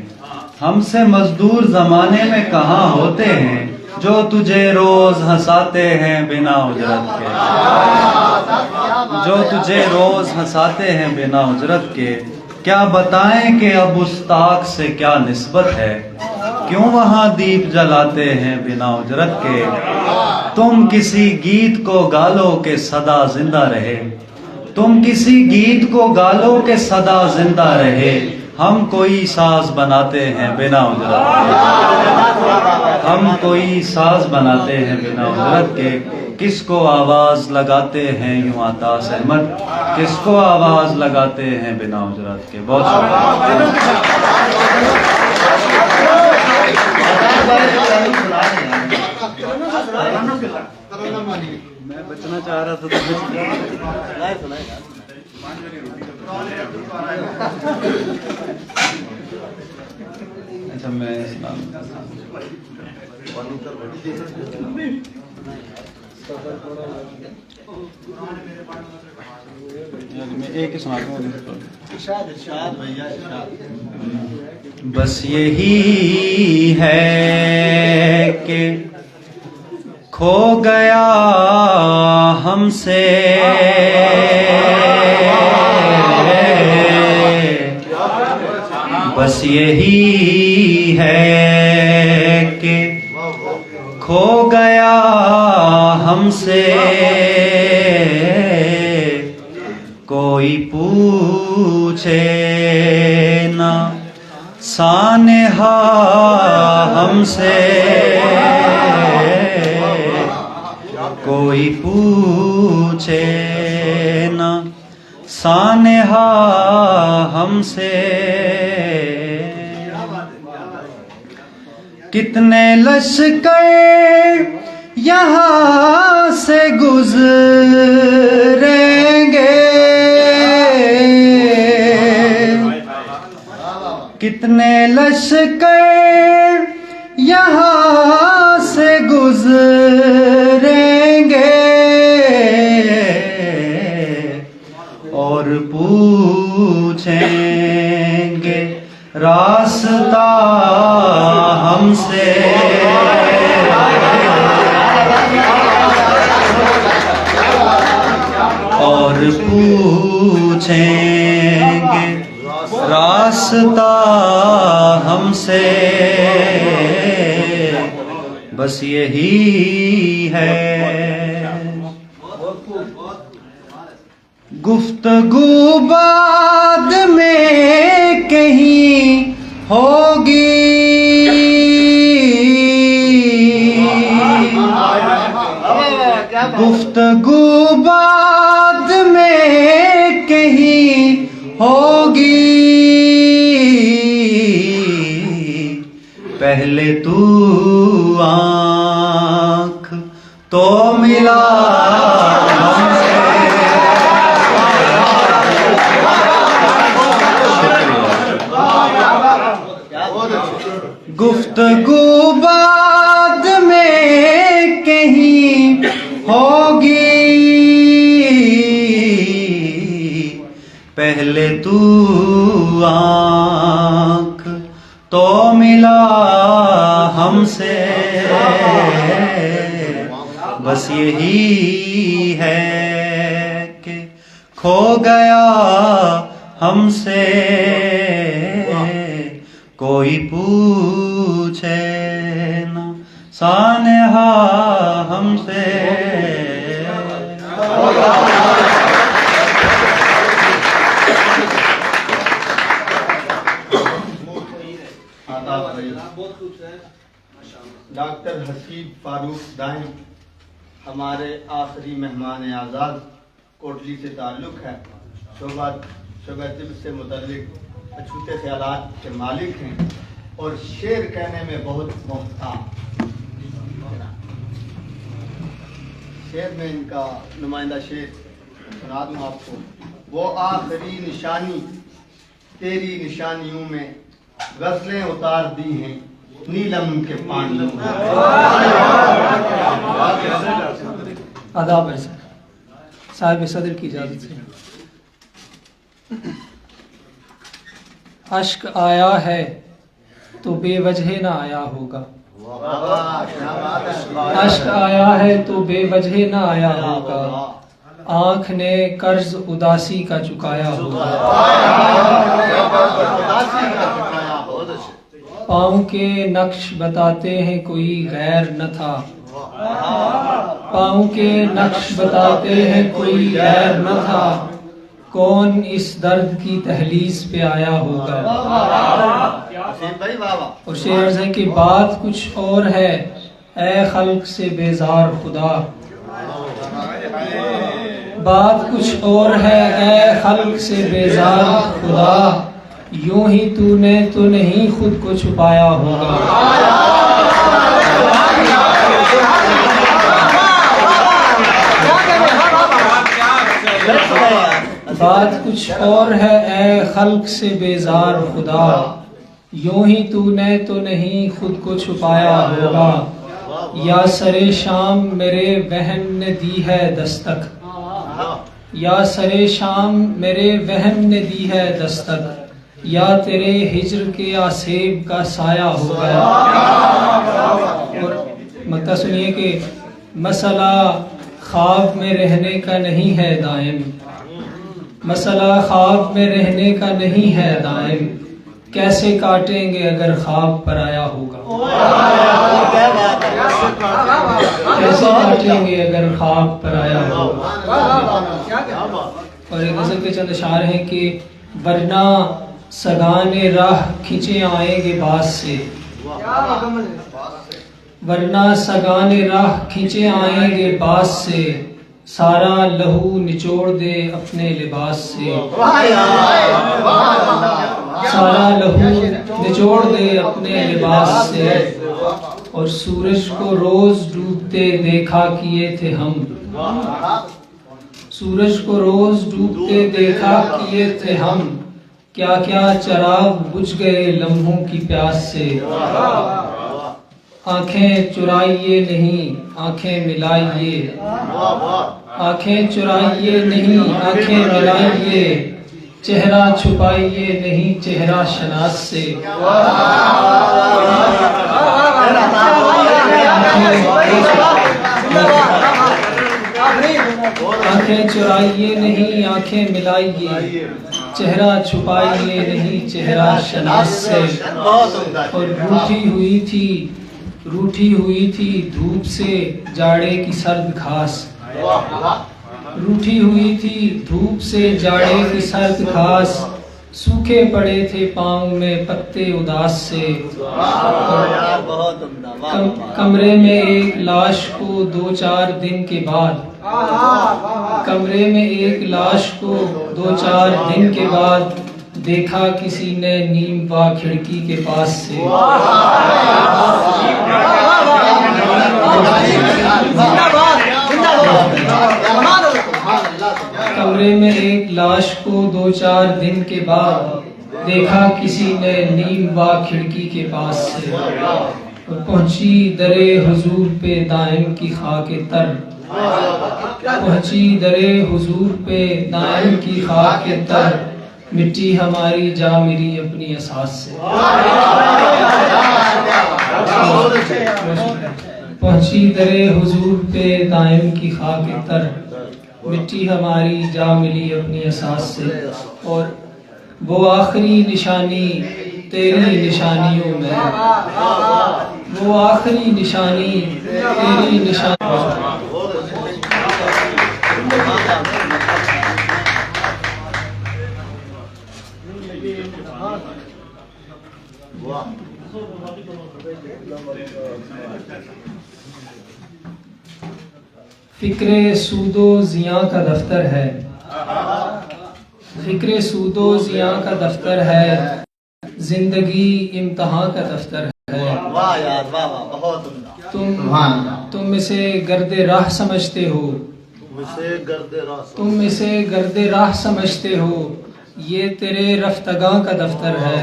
हमसे मजदूर जमाने में कहाँ होते हैं, जो तुझे रोज हंसाते हैं बिना उजरत के। जो तुझे रोज हंसाते हैं बिना उजरत के। क्या बताएं कि अब उस ताक से क्या निस्बत है, क्यों वहां दीप जलाते हैं बिना उजरत के। तुम किसी गीत को गालो के सदा जिंदा रहे, तुम किसी गीत को गालो के सदा जिंदा रहे। हम कोई साज बनाते हैं बिना उजरत के, हम कोई साज बनाते हैं बिना उजरत के। किसको आवाज लगाते हैं यूं आता सहमत, किसको आवाज लगाते हैं बिना उजरत के। बहुत मैं बचना चाह रहा था तो अच्छा मैं एक ही सुनाता हूँ। बस यही है कि खो गया हमसे बस यही है कि खो गया हमसे कोई पूछे ना सानेहा हमसे कोई पूछे ना सानेहा हमसे कितने लश्कर यहाँ से गुजरेंगे कितने लश्कर यहाँ से गुजरेंगे और पूछेंगे रास्ता हमसे और पूछेंगे रास्ता हमसे बस यही है गुफ्तगू बाद में कहीं होगी गुफ्तगू बाद में कहीं होगी पहले तू आँख तो मिला हमसे गुफ्तगू बाद में कहीं होगी, पहले तू आँख तो मिला हमसे, बस यही है कि खो गया हमसे, कोई पूछे ना सानहा हमसे। डॉक्टर हसीब फारूक दाई हमारे आखिरी मेहमान आज़ाद कोटली से ताल्लुक़ है, शोबा तिब से मुतल्लिक अछूते ख्यालात के मालिक हैं और शेर कहने में बहुत मोहताज। शेर में इनका नुमाइंदा शेर सुना दूँ आपको। वो आखिरी निशानी तेरी निशानियों में गज़लें उतार दी हैं नीलम के पानियों में। आदाब है साहिब सदर की इजाज़त से। अश्क आया है तो बेवजह ना आया होगा, अश्क आया है तो बेवजह ना आया होगा, आँख ने कर्ज उदासी का चुकाया होगा। पाँव के नक्श बताते हैं कोई गैर न था, पाँव के नक्श बताते हैं कोई गैर न था, कौन इस दर्द की तहलीस पे आया होगा। और शेर अर्ज़ है कि बात कुछ और है ए खल्क से बेजार खुदा, बात कुछ और है ए खल्क से बेजार खुदा, यूं ही तूने तो नहीं खुद को छुपाया होगा। बात कुछ और है ए खल्क से बेजार खुदा, यूं ही तूने तो नहीं खुद को छुपाया होगा। या सरे शाम मेरे वहन ने दी है दस्तक, या सरे शाम मेरे वहन ने दी है दस्तक, या तेरे हिज्र के आसेब का साया हो गया। और मक्ता सुनिए कि मसला ख्वाब में रहने का नहीं है दायम, मसला ख्वाब में रहने का नहीं है दायम, कैसे काटेंगे अगर ख्वाब पर आया होगा, कैसे काटेंगे अगर ख्वाब पर आया होगा। और एक गज़ल के चंद अशार हैं कि वरना सगाने राह खींचे आएंगे बास से, वरना सगाने राह खींचे आएंगे बास से, सारा लहू निचोड़ दे अपने लिबास से, सारा लहू निचोड़ दे अपने लिबास से। और सूरज को रोज डूबते देखा किए थे हम, सूरज को रोज डूबते देखा किए थे हम, क्या क्या चराग बुझ गए लम्हों की प्यास से। आंखें चुराइए नहीं आंखें मिलाइए, आंखें चुराइए नहीं आंखें मिलाइए, चेहरा छुपाइए नहीं चेहरा शनास से। आंखें चुराइए नहीं आंखें मिलाइए, चेहरा छुपाइए नहीं चेहरा शनास से। और रूठी हुई थी धूप से जाड़े की सर्द घास, रूठी हुई थी धूप से जाड़े की सर्द घास, सूखे पड़े थे पाँव में पत्ते उदास से। कमरे में एक लाश को 2-4 दिन के बाद, कमरे में एक लाश को 2-4 दिन के बाद, देखा किसी ने नीम व खिड़की के पास से। कमरे में एक लाश को 2-4 दिन के बाद, देखा किसी ने नीम व खिड़की के पास से। और पहुंची दरे हुजूर पे दाइम की खाके तर, पहुंची दरे हुजूर पे दाइम की खाके तर, मिट्टी हमारी जा मिली अपनी असास से। पहुंची दरे हुजूर पे दाइम की खाके तर, मिट्टी हमारी जा मिली अपनी असास से। और वो आखिरी निशानी तेरी निशानियों में, वो आखिरी निशानी तेरी निशानी। फिक्रे सूदो जिया का दफ्तर है, फिक्रे सूदो जिया का दफ्तर है, जिंदगी इम्तिहान का दफ्तर है। वाह यार वाह वाह, बहुत उम्दा। तुम इसे गर्दे राह समझते हो, तुम इसे गर्दे राह समझते हो, ये तेरे रफ्तगा का दफ्तर है।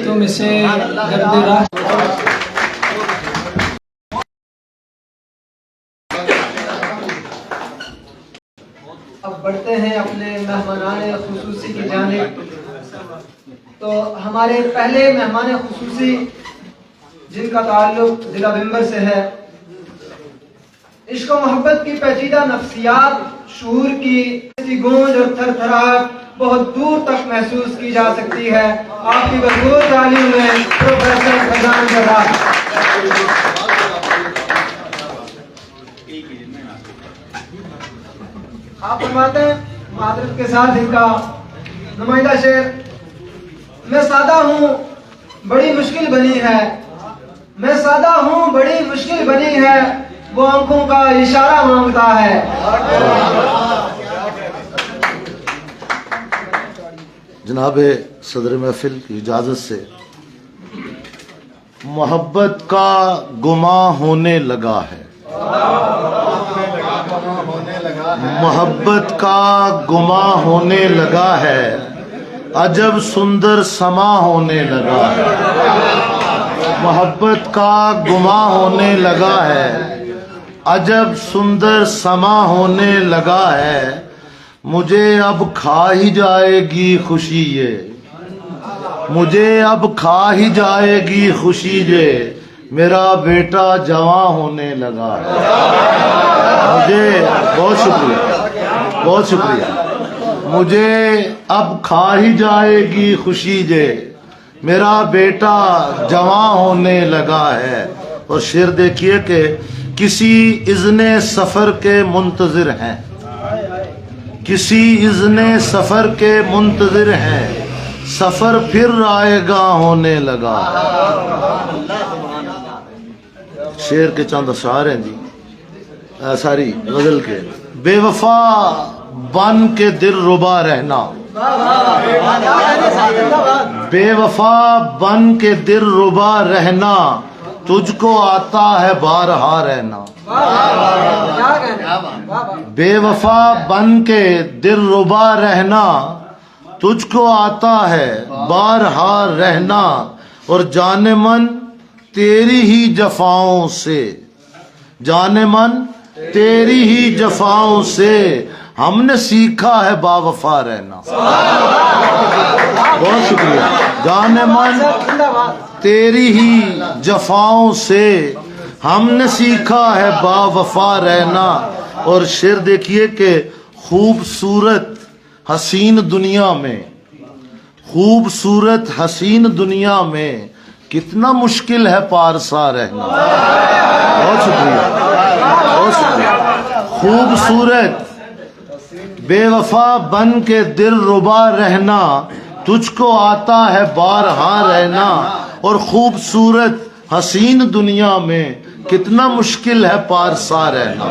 तुम इसे गर्दे राह। अब बढ़ते हैं अपने मेहमानाने खुसूसी की जानिब। तो हमारे पहले मेहमान खुसूसी जिनका ताल्लुक जिला बिम्बर से है, इश्क और मोहब्बत की पेचीदा नफ्सियात, शूर की गूंज और थरथराहट बहुत दूर तक महसूस की जा सकती है। आपकी भरपूर तालीम में प्रोफेसर खजान जर्राह। आप फरमाते हैं मादरत के साथ इनका नुमाइंदा शेर, मैं सादा हूँ बड़ी मुश्किल बनी है, मैं सादा हूँ बड़ी मुश्किल बनी है, वो आंखों का इशारा मांगता है। जनाब सदर महफिल की इजाज़त से, मोहब्बत का गुमा होने लगा है, मोहब्बत का गुमा होने लगा है, अजब सुंदर समा होने लगा है, मोहब्बत का गुमा होने लगा है, अजब सुंदर समा होने लगा है, मुझे अब खा ही जाएगी खुशी ये, मुझे अब खा ही जाएगी खुशी ये, मेरा बेटा जवां होने लगा है। मुझे बहुत शुक्रिया, बहुत शुक्रिया। मुझे अब खा ही जाएगी खुशी ये, मेरा बेटा जवां होने लगा है। और शेर देखिए कि किसी इज़्ने सफ़र के मुंतज़िर हैं, किसी इज़्ने सफ़र के मुंतज़िर हैं, सफ़र फिर आएगा होने लगा। शेर के चंद अशार हैं जी, सारी गजल के। बेवफा बन के दिल रुबा रहना, बेवफा बन के दिल रुबा रहना, तुझको आता है बारहा रहना। बेवफा बन के दिल रुबा रहना, तुझको आता है बारहा रहना। और जाने मन तेरी ही जफाओं से, जाने मन तेरी ही जफाओं से, हमने सीखा है बावफा रहना। बहुत शुक्रिया। जाने मन तेरी ही जफाओं से, हमने सीखा है बावफा रहना। और शेर देखिए कि खूबसूरत हसीन दुनिया में, खूबसूरत हसीन दुनिया में कितना मुश्किल है पारसा रहना। बहुत शुक्रिया, बहुत शुक्रिया। खूबसूरत बेवफा बन के दिल रुबा रहना, तुझको आता है बारहा रहना। और खूबसूरत हसीन दुनिया में कितना मुश्किल है पारसा रहना।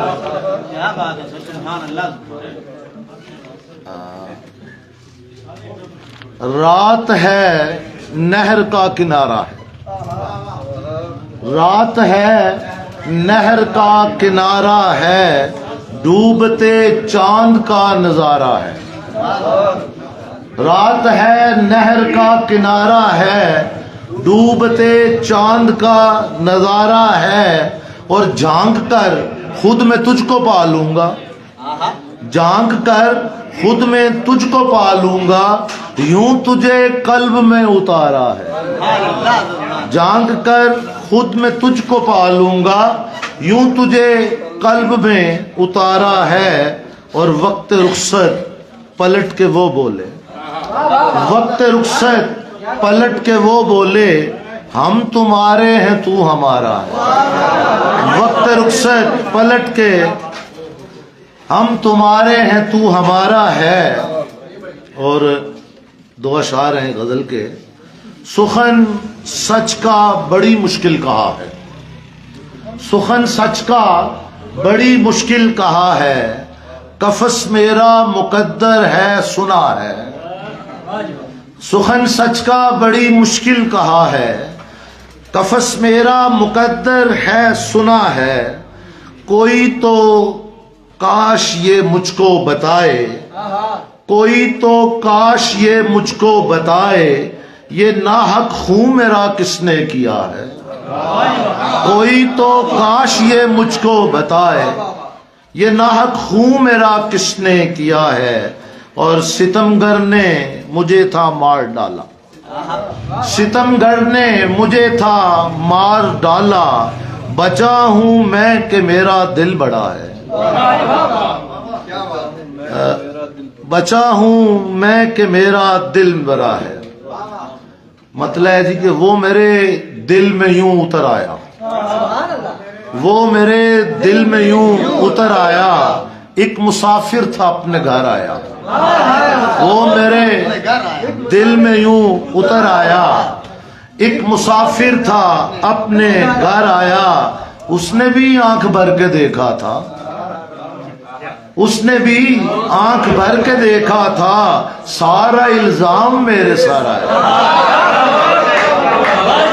रात है नहर का किनारा है, रात है नहर का किनारा है, डूबते चांद का नजारा है। रात है नहर का किनारा है, डूबते चांद का नजारा है और झांक कर खुद में तुझको पा लूंगा, झांक कर खुद में तुझको पा लूंगा, यूं तुझे कल्ब में उतारा है। झांक कर खुद में तुझको पा लूंगा, यूं तुझे कल्ब में उतारा है। और वक्त रुखसत पलट के वो बोले, वक्त रुखसत पलट के वो बोले, हम तुम्हारे हैं तू हमारा है। वक्त रुखसत पलट के हम तुम्हारे हैं तू हमारा है। और दो अशार हैं गजल के। सुखन सच का बड़ी मुश्किल कहा है, सुखन सच का बड़ी मुश्किल कहा है, कफस मेरा मुकद्दर है सुना है। सुखन सच का बड़ी मुश्किल कहा है, कफस मेरा मुकद्दर है सुना है। कोई तो काश ये मुझको बताए, कोई तो काश ये मुझको बताए, ये नाहक खून मेरा किसने किया है। कोई तो काश ये मुझको बताए, ये नाहक खून मेरा किसने किया है। और सितमगर ने मुझे था मार डाला, सितमगर ने मुझे था मार डाला, बचा हूं मैं कि मेरा दिल बड़ा है। बचा हूं मैं कि मेरा दिल बड़ा है। मतलब है जी कि वो मेरे दिल में यूं उतर आया, वो मेरे दिल में यूं उतर आया। एक मुसाफिर था अपने घर आया, वो मेरे दिल में यूं उतर आया। एक मुसाफिर था अपने घर आया, उसने भी आंख भर के देखा था, उसने भी आंख भर के देखा था, सारा इल्जाम मेरे सर आया।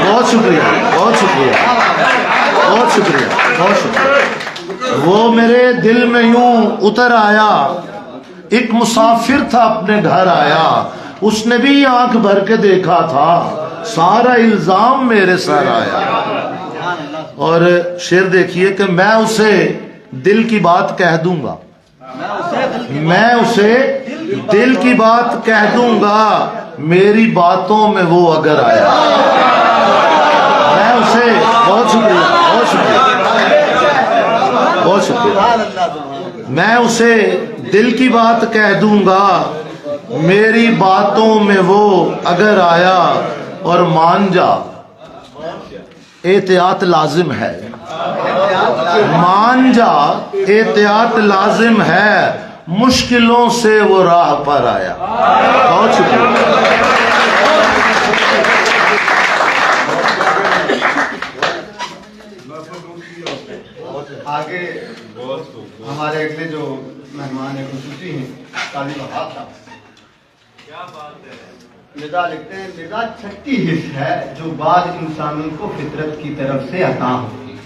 बहुत शुक्रिया, बहुत शुक्रिया, बहुत शुक्रिया, बहुत शुक्रिया। वो मेरे दिल में यूं उतर आया। एक मुसाफिर था अपने घर आया, उसने भी आंख भर के देखा था, सारा इल्जाम मेरे सर आया। और शेर देखिए कि मैं उसे दिल की बात कह दूंगा, मैं उसे दिल की बात कह दूंगा, मेरी बातों में वो अगर आया। मैं उसे, बहुत शुक्रिया, बहुत शुक्रिया, बहुत शुक्रिया। मैं उसे दिल की बात कह दूंगा, मेरी बातों में वो अगर आया। और मान जा एहतियात लाजिम है, मान जा एहतियात लाजिम है, मुश्किलों से वो राह पर आया। बहुत शुक्रिया। आगे हमारे अगले जो मेहमान है खुसूसी हैं काली वहाब साहब। क्या बात है। मिर्जा लिखते हैं, मिर्जा छठी हिस्स है जो बाद इंसानों को फितरत की तरफ से अता होती है।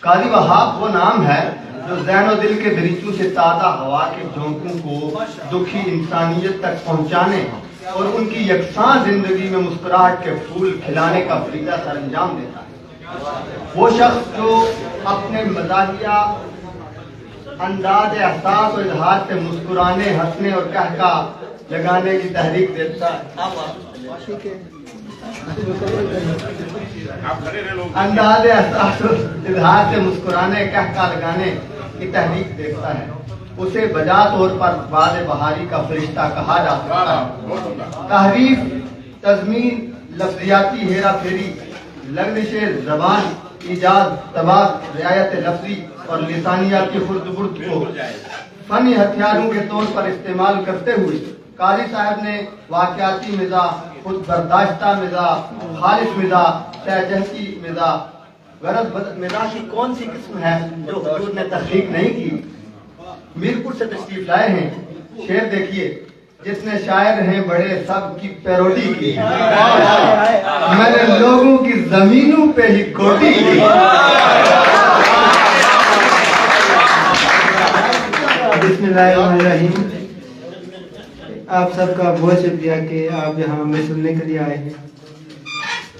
काली वहाब वो नाम है जो ज़हन दिल के दरीचों से ताज़ा हवा के झोंकों को दुखी इंसानियत तक पहुंचाने और उनकी यकसां जिंदगी में मुस्कुराहट के फूल खिलाने का फरीदा सरंजाम देता है। वो शख्स जो अपने मज़ाहिया अंदाज एहसास और इजहार से मुस्कुराने, हंसने और कहका लगाने की तहरीक देता है। अंदाज एहसास और इजहार से मुस्कुराने, कहका लगाने की तहरीक देखता है। उसे बजा तौर पर बाद बहारी का फरिश्ता कहा जा सकता है। तहरीफ, तज़मीन, लफ्जियाती हेरा फेरी, लग्ज़िश ज़बान, इजाज, तबाक, रियायत लफ्जी और लिसानियाती खुर्द-बुर्द को फनी हथियारों के तौर पर इस्तेमाल करते हुए कारी साहब ने वाक़याती मिज़ा, खुद बर्दाश्ता मिज़ा, खालिश मिज़ा, सहजहती मिज़ा, गरज मिज़ा की कौन सी किस्म है जो हुजूर ने तख्लीक नहीं की, मीरपुर से तशरीफ लाए हैं। शेर देखिए, जितने शायर हैं बड़े सब की पैरोडी की, मैंने लोगों की जमीनों पे ही गोटी की। बिस्मिल्लाहिर्रहमानिर्रहीम। आप सबका बहुत शुक्रिया कि आप यहाँ हमें सुनने के लिए आए हैं।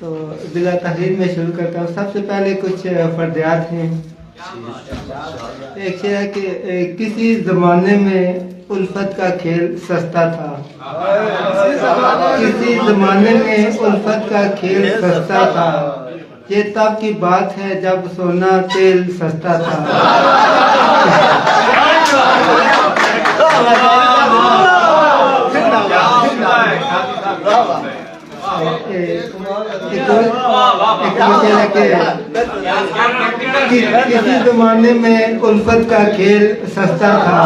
तो बिला तहरीर में शुरू करता हूँ। सबसे पहले कुछ फर्दियात हैं। एक शेर है कि किसी ज़माने में उल्फत का खेल सस्ता था। किसी ज़माने में उल्फत का खेल सस्ता था। ये तब की बात है जब सोना तेल सस्ता था। किसी ज़माने में उल्फत का खेल सस्ता था।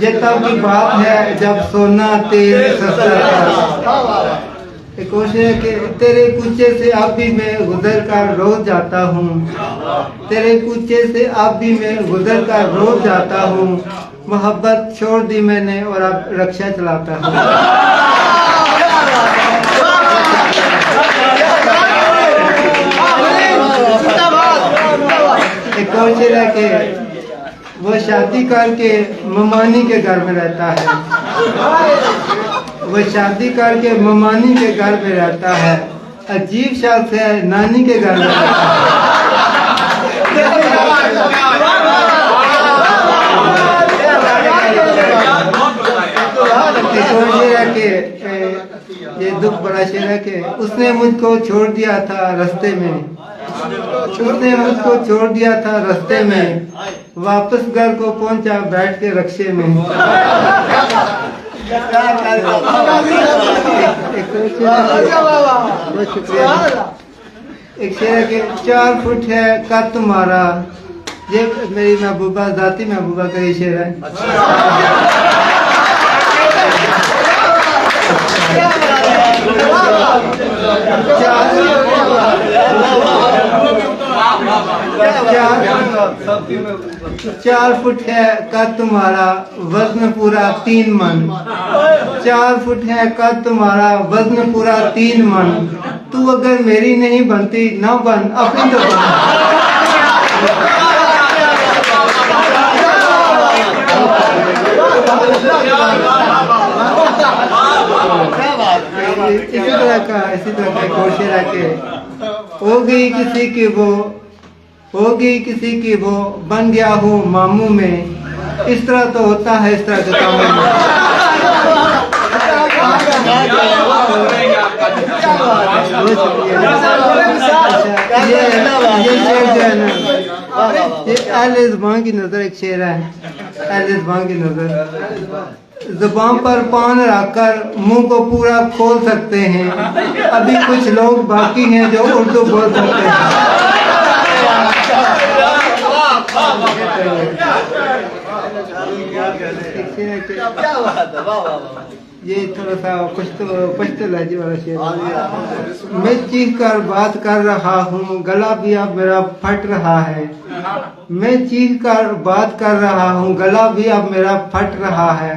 ये तब की बात है जब सोना तेल सस्ता था। एक कोशिश है कि तेरे कूचे से अब भी मैं गुजर कर रोज जाता हूँ। तेरे कूचे से अब भी मैं गुजर कर रोज जाता हूँ। मोहब्बत छोड़ दी मैंने और अब रक्षा चलाता हूँ। एक और शेर है कि वो शादी करके ममानी के घर में रहता है। वो शादी करके ममानी के घर में रहता है। अजीब शख्स है, नानी के घर में रहता है। ये दुख बड़ा शेर है कि उसने मुझको छोड़ दिया था रास्ते में। उसने मुझको छोड़ दिया था रास्ते में। वापस घर को पहुंचा बैठ के रक्शे में। एक शेर है कि 4 फुट है कद तुम्हारा। ये मेरी महबूबा, जाती महबूबा का ये शेर है। 4 फुट है कद तुम्हारा, वजन पूरा 3 मन। 4 फुट है कद तुम्हारा, वजन पूरा 3 मन। तू अगर मेरी नहीं बनती ना बन, अपनी तो बन। इसी तरह का कोशिश है कि होगी किसी की वो बन गया हो मामू में। इस तरह तो होता है इस तरह के कामों में। ये शेर जो है ना, ये अहले ज़ुबान की नज़र एक शेर है। अहले ज़ुबान की नज़र ज़ुबान पर पान रखकर मुंह को पूरा खोल सकते हैं। अभी कुछ लोग बाकी हैं जो उर्दू बोल सकते हैं। ये थोड़ा सा पश्तो लहजे वाला शेर। मैं चीख कर बात कर रहा हूँ, गला भी अब मेरा फट रहा है। मैं चीख कर बात कर रहा हूँ, गला भी अब मेरा फट रहा है।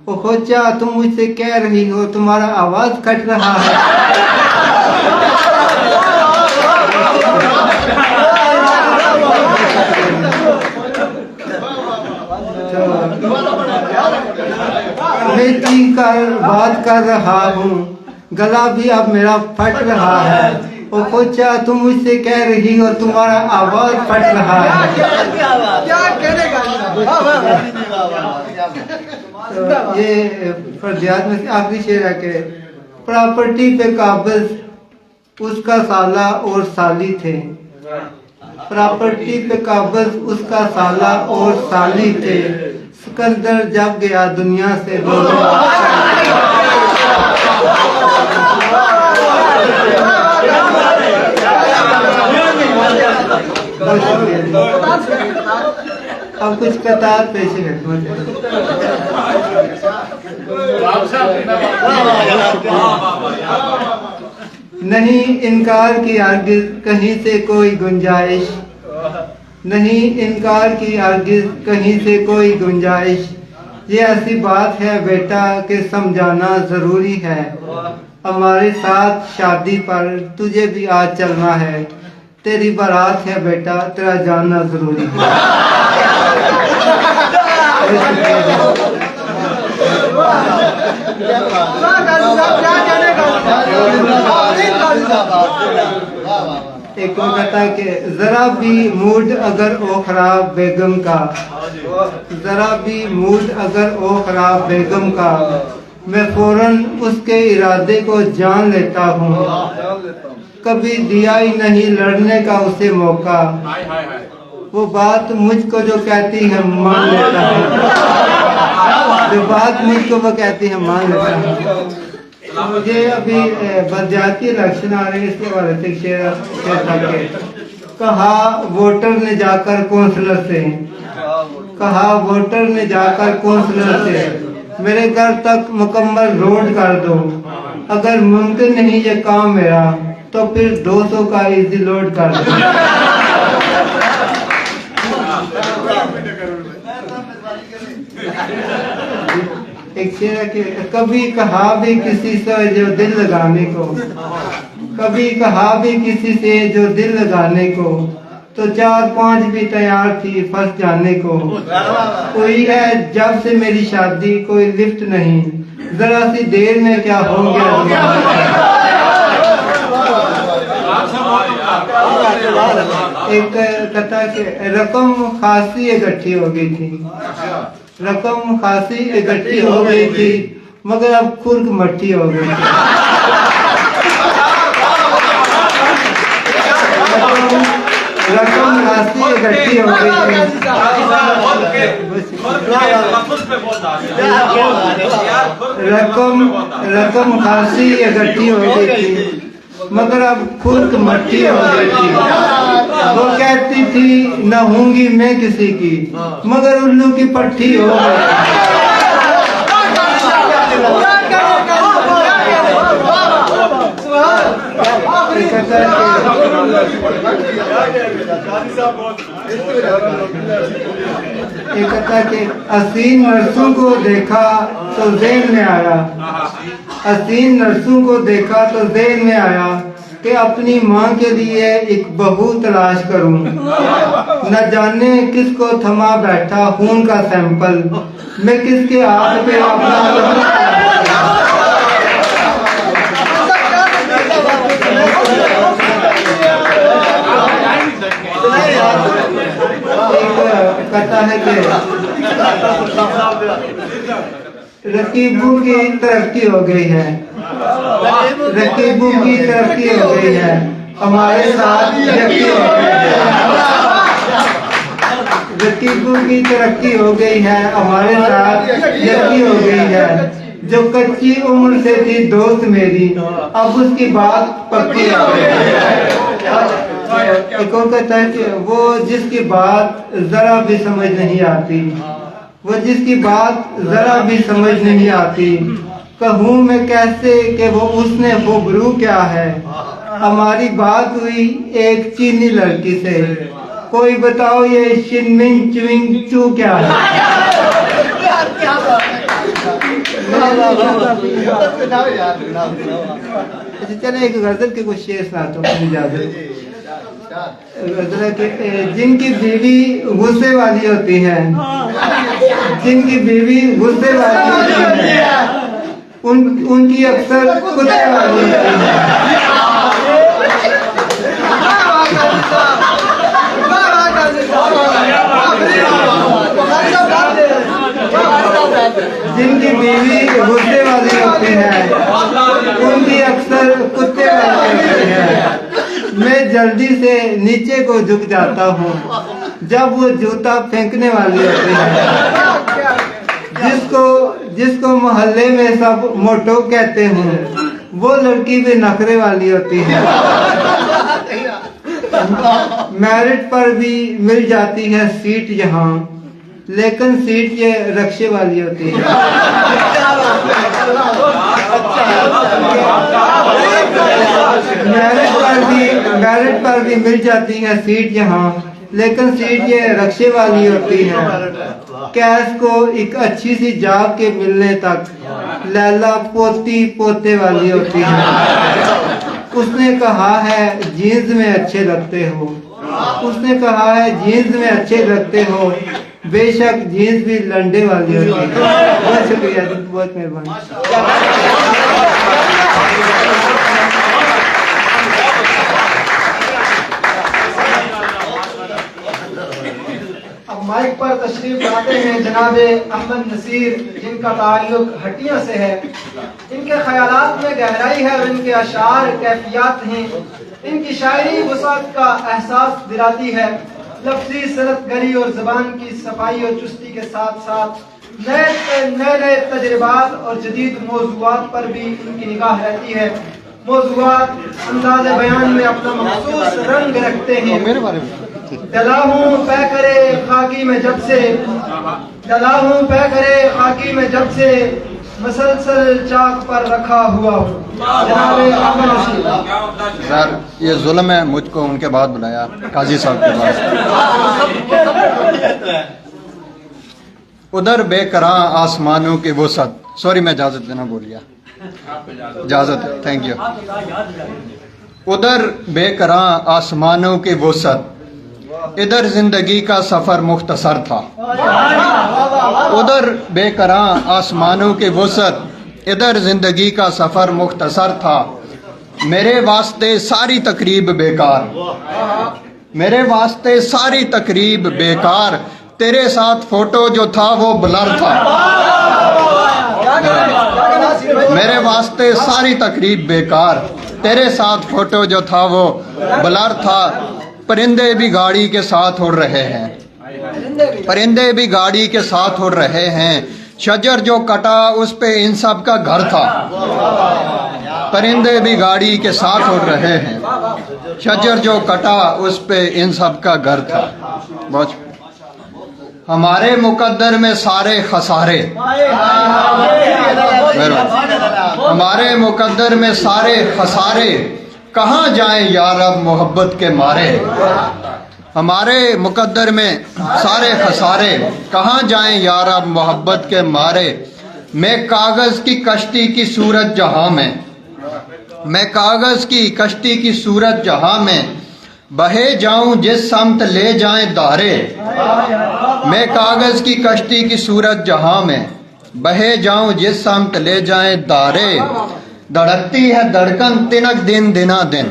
ओ खोचा तुम मुझसे कह रही हो, तुम्हारा आवाज कट रहा है। मैं चीख कर बात कर रहा हूँ, गला भी अब मेरा फट रहा है। ओ खोचा तुम मुझसे कह रही हो, तुम्हारा आवाज फट रहा है। तो ये फर्जियात में से आखिरी शेर है कि प्रॉपर्टी पे काबिज उसका साला और साली थे। प्रॉपर्टी पे काबिज उसका साला और साली थे। सिकंदर जब गया दुनिया से अब कुछ कतार पेशे नहीं इनकार की हरगिज़ कहीं से कोई गुंजाइश। नहीं इनकार की हरगिज़ कहीं से कोई गुंजाइश। ये ऐसी बात है बेटा कि समझाना जरूरी है। हमारे साथ शादी पर तुझे भी आज चलना है। तेरी बारात है बेटा, तेरा जानना जरूरी है। एक को कहता है कि जरा भी मूड अगर ओ खराब बेगम का, जरा भी मूड अगर ओ खराब बेगम का, मैं फौरन उसके इरादे को जान लेता हूँ। कभी दिया ही नहीं लड़ने का उसे मौका, वो बात मुझको जो कहती है मान लेता है, जो बात मुझको वो कहती है मान लेता है। मुझे अभी बदजाती लक्षण आ रहे हैं, इसके बारे में शेर कहा वोटर ने जाकर कौंसलर से, कहा वोटर ने जाकर कौंसलर से, मेरे घर तक मुकम्मल रोड कर दो, अगर मुमकिन नहीं ये काम मेरा तो फिर 200 का इजी लोड कर दो। एक शेर है कि कभी कहा भी किसी से जो दिल लगाने को, कभी कहा भी किसी से जो दिल लगाने को, तो 4-5 भी तैयार थी फंस जाने को। कोई है जब से मेरी शादी कोई लिफ्ट नहीं, जरा सी देर में क्या हो गया। एक कथा के रकम खासी इकट्ठी हो गई थी, रकम खासी इकट्ठी हो गई थी, मगर अब खुर्क मट्ठी हो गई थी। रकम खासी इकट्ठी हो गई थी, रकम खासी इकट्ठी हो गई थी, मगर अब खुर्क मट्ठी हो गई थी। वो कहती थी न होंगी मैं किसी की, मगर उल्लू की पट्टी हो गई। एक कथा के हसीन नर्सों को देखा तो ज़हन में आया, हसीन नर्सों को देखा तो ज़हन में आया कि अपनी माँ के लिए एक बहू तलाश करूं। न जाने किसको थमा बैठा खून का सैंपल, मैं किसके हाथ पे अपना कहता है कि रकीबों की तरक्की हो गई है, रकीबों की तरक्की हो गई है, हमारे साथ यकी हो गई है। रकीबों की तरक्की हो गई है, हमारे साथ यकी हो गई है। जो कच्ची उम्र से थी दोस्त मेरी, अब उसकी बात पक्की हो गई है। एक और कहता है कि वो जिसकी बात जरा भी समझ नहीं आती, वो जिसकी बात जरा भी समझ नहीं आती, कहूँ मैं कैसे कि वो उसने होबरू क्या है। हमारी बात हुई एक चीनी लड़की से, कोई बताओ ये शिनमिन चुविंग चू क्या है। चले एक गजल के कुछ शेर सुनाता हूँ इजाजत। जिनकी बीवी गुस्से वाली होती है, जिनकी बीवी गुस्से वाली होती है, उनकी अक्सर कुत्ते वाली होती है। जिनकी बीवी गुस्से वाली होती है, उनकी अक्सर कुत्ते वाली होती है। मैं जल्दी से नीचे को झुक जाता हूँ जब वो जूता फेंकने वाली होती है। जिसको मोहल्ले में सब मोटो कहते हैं, वो लड़की भी नखरे वाली होती है। मैरिट पर भी मिल जाती है सीट यहाँ, लेकिन सीट ये रक्शे वाली होती है। मैरिट पर भी मिल जाती है सीट यहाँ, लेकिन सीट ये रक्शे वाली होती है। कैश को एक अच्छी सी जॉब के मिलने तक लैला पोती पोते वाली होती है। उसने कहा है जीन्स में अच्छे लगते हो, उसने कहा है जीन्स में अच्छे लगते हो, बेशक जीन्स भी लंडे वाली होती है। बहुत शुक्रिया, बहुत मेहरबानी। अब माइक पर तशरीफ लाते हैं जनाबे अहमद नसीर, जिनका ताल्लुक हटिया से है। इनके ख्यालात में गहराई है और इनके अशार कैफियत हैं। इनकी शायरी वसात का एहसास दिलाती है। लफ्जी सनतगरी और जबान की सफाई और चुस्ती के साथ साथ नए तजर्बात और जदीद मौजूआत पर भी इनकी निगाह रहती है। मौजूआत अंदाज बयान में अपना मखसूस रंग रखते हैं। डला हूँ पै करे खाकी में जब से, डला हूँ पै करे खाकी में जब से, मसलसल चाक पर रखा हुआ हूँ। सर ये जुल्म है, मुझको उनके बाद बुलाया काजी साहब के पास। उधर बेकरां आसमानों की वसत, सॉरी मैं इजाजत देना भूल गया, इजाजत है, थैंक यू। उधर बेकरां आसमानों की वसत, इधर जिंदगी का सफर मुख्तसर था। उधर बेकरां आसमानों की वसत, इधर जिंदगी का सफर मुख्तसर था। मेरे वास्ते सारी तकरीब बेकार, मेरे वास्ते सारी तकरीब बेकार, तेरे साथ फोटो जो था वो ब्लर था। मेरे वास्ते सारी तकरीब बेकार, तेरे साथ फोटो जो था वो ब्लर था। परिंदे भी गाड़ी के साथ उड़ रहे हैं, परिंदे भी गाड़ी के साथ उड़ रहे हैं। शजर जो कटा उस पे इन सब का घर था। परिंदे भी गाड़ी के साथ उड़ रहे हैं, शजर जो कटा उस पे इन सब का घर था। बहुत हमारे मुकद्दर में सारे खसारे, हमारे मुकद्दर में सारे खसारे, कहाँ जाएं यार अब मोहब्बत के मारे। हमारे मुकद्दर में सारे खसारे, कहाँ जाएं यार अब मोहब्बत के मारे। मैं कागज की कश्ती की सूरत जहां में, मैं कागज की कश्ती की सूरत जहां में, बहे जाऊं जिस समत ले जाएं दारे। मैं कागज की कश्ती की सूरत जहां में, बहे जाऊं जिस समत ले जाएं दारे। धड़कती है धड़कन तिनक दिन दिना दिन,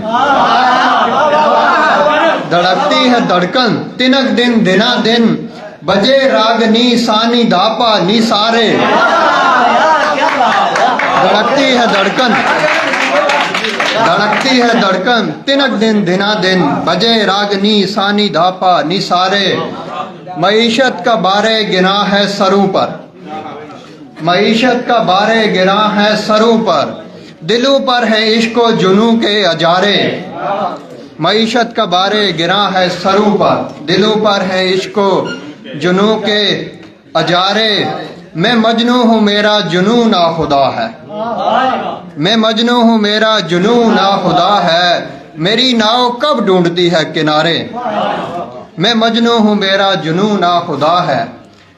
धड़कती है धड़कन तिनक दिन दिना दिन, बजे रागनी सानी दापा नी सारे। धड़कती है धड़कन, धड़कती है धड़कन तिनक दिन दिना दिन, बजे रागनी सानी धापा नी सारे। मईशत का बारे गिना है सरों पर, मईशत का बारे गिरा है सरों पर, दिलों पर है इश्को जुनू के अजारे। मईशत का बारे गिरा है सरों पर, दिलों पर है इश्को जुनू के अजारे। मैं मजनू हूँ मेरा जुनू ना खुदा है, मैं मजनू हूँ मेरा जुनू ना खुदा है, मेरी नाव कब ढूंढती है किनारे। मैं मजनू हूँ मेरा जुनू ना खुदा है,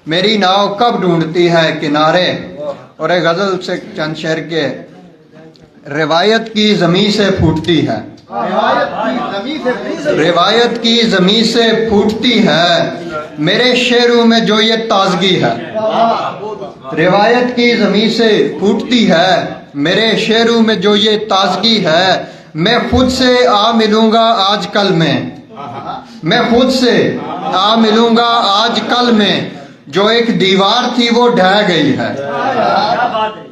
मेरी नाव कब ढूंढती है किनारे। और एक गजल से चंद शेर के, रिवायत की जमी से फूटती है, रिवायत की जमी से फूटती है, मेरे शेरों में जो ये ताजगी है। रिवायत की जमी से फूटती है, मेरे शेरों में जो ये ताजगी है। मैं खुद से आ मिलूंगा आज कल में, मैं खुद से आ मिलूंगा आज कल में, जो एक दीवार थी वो ढह गई है।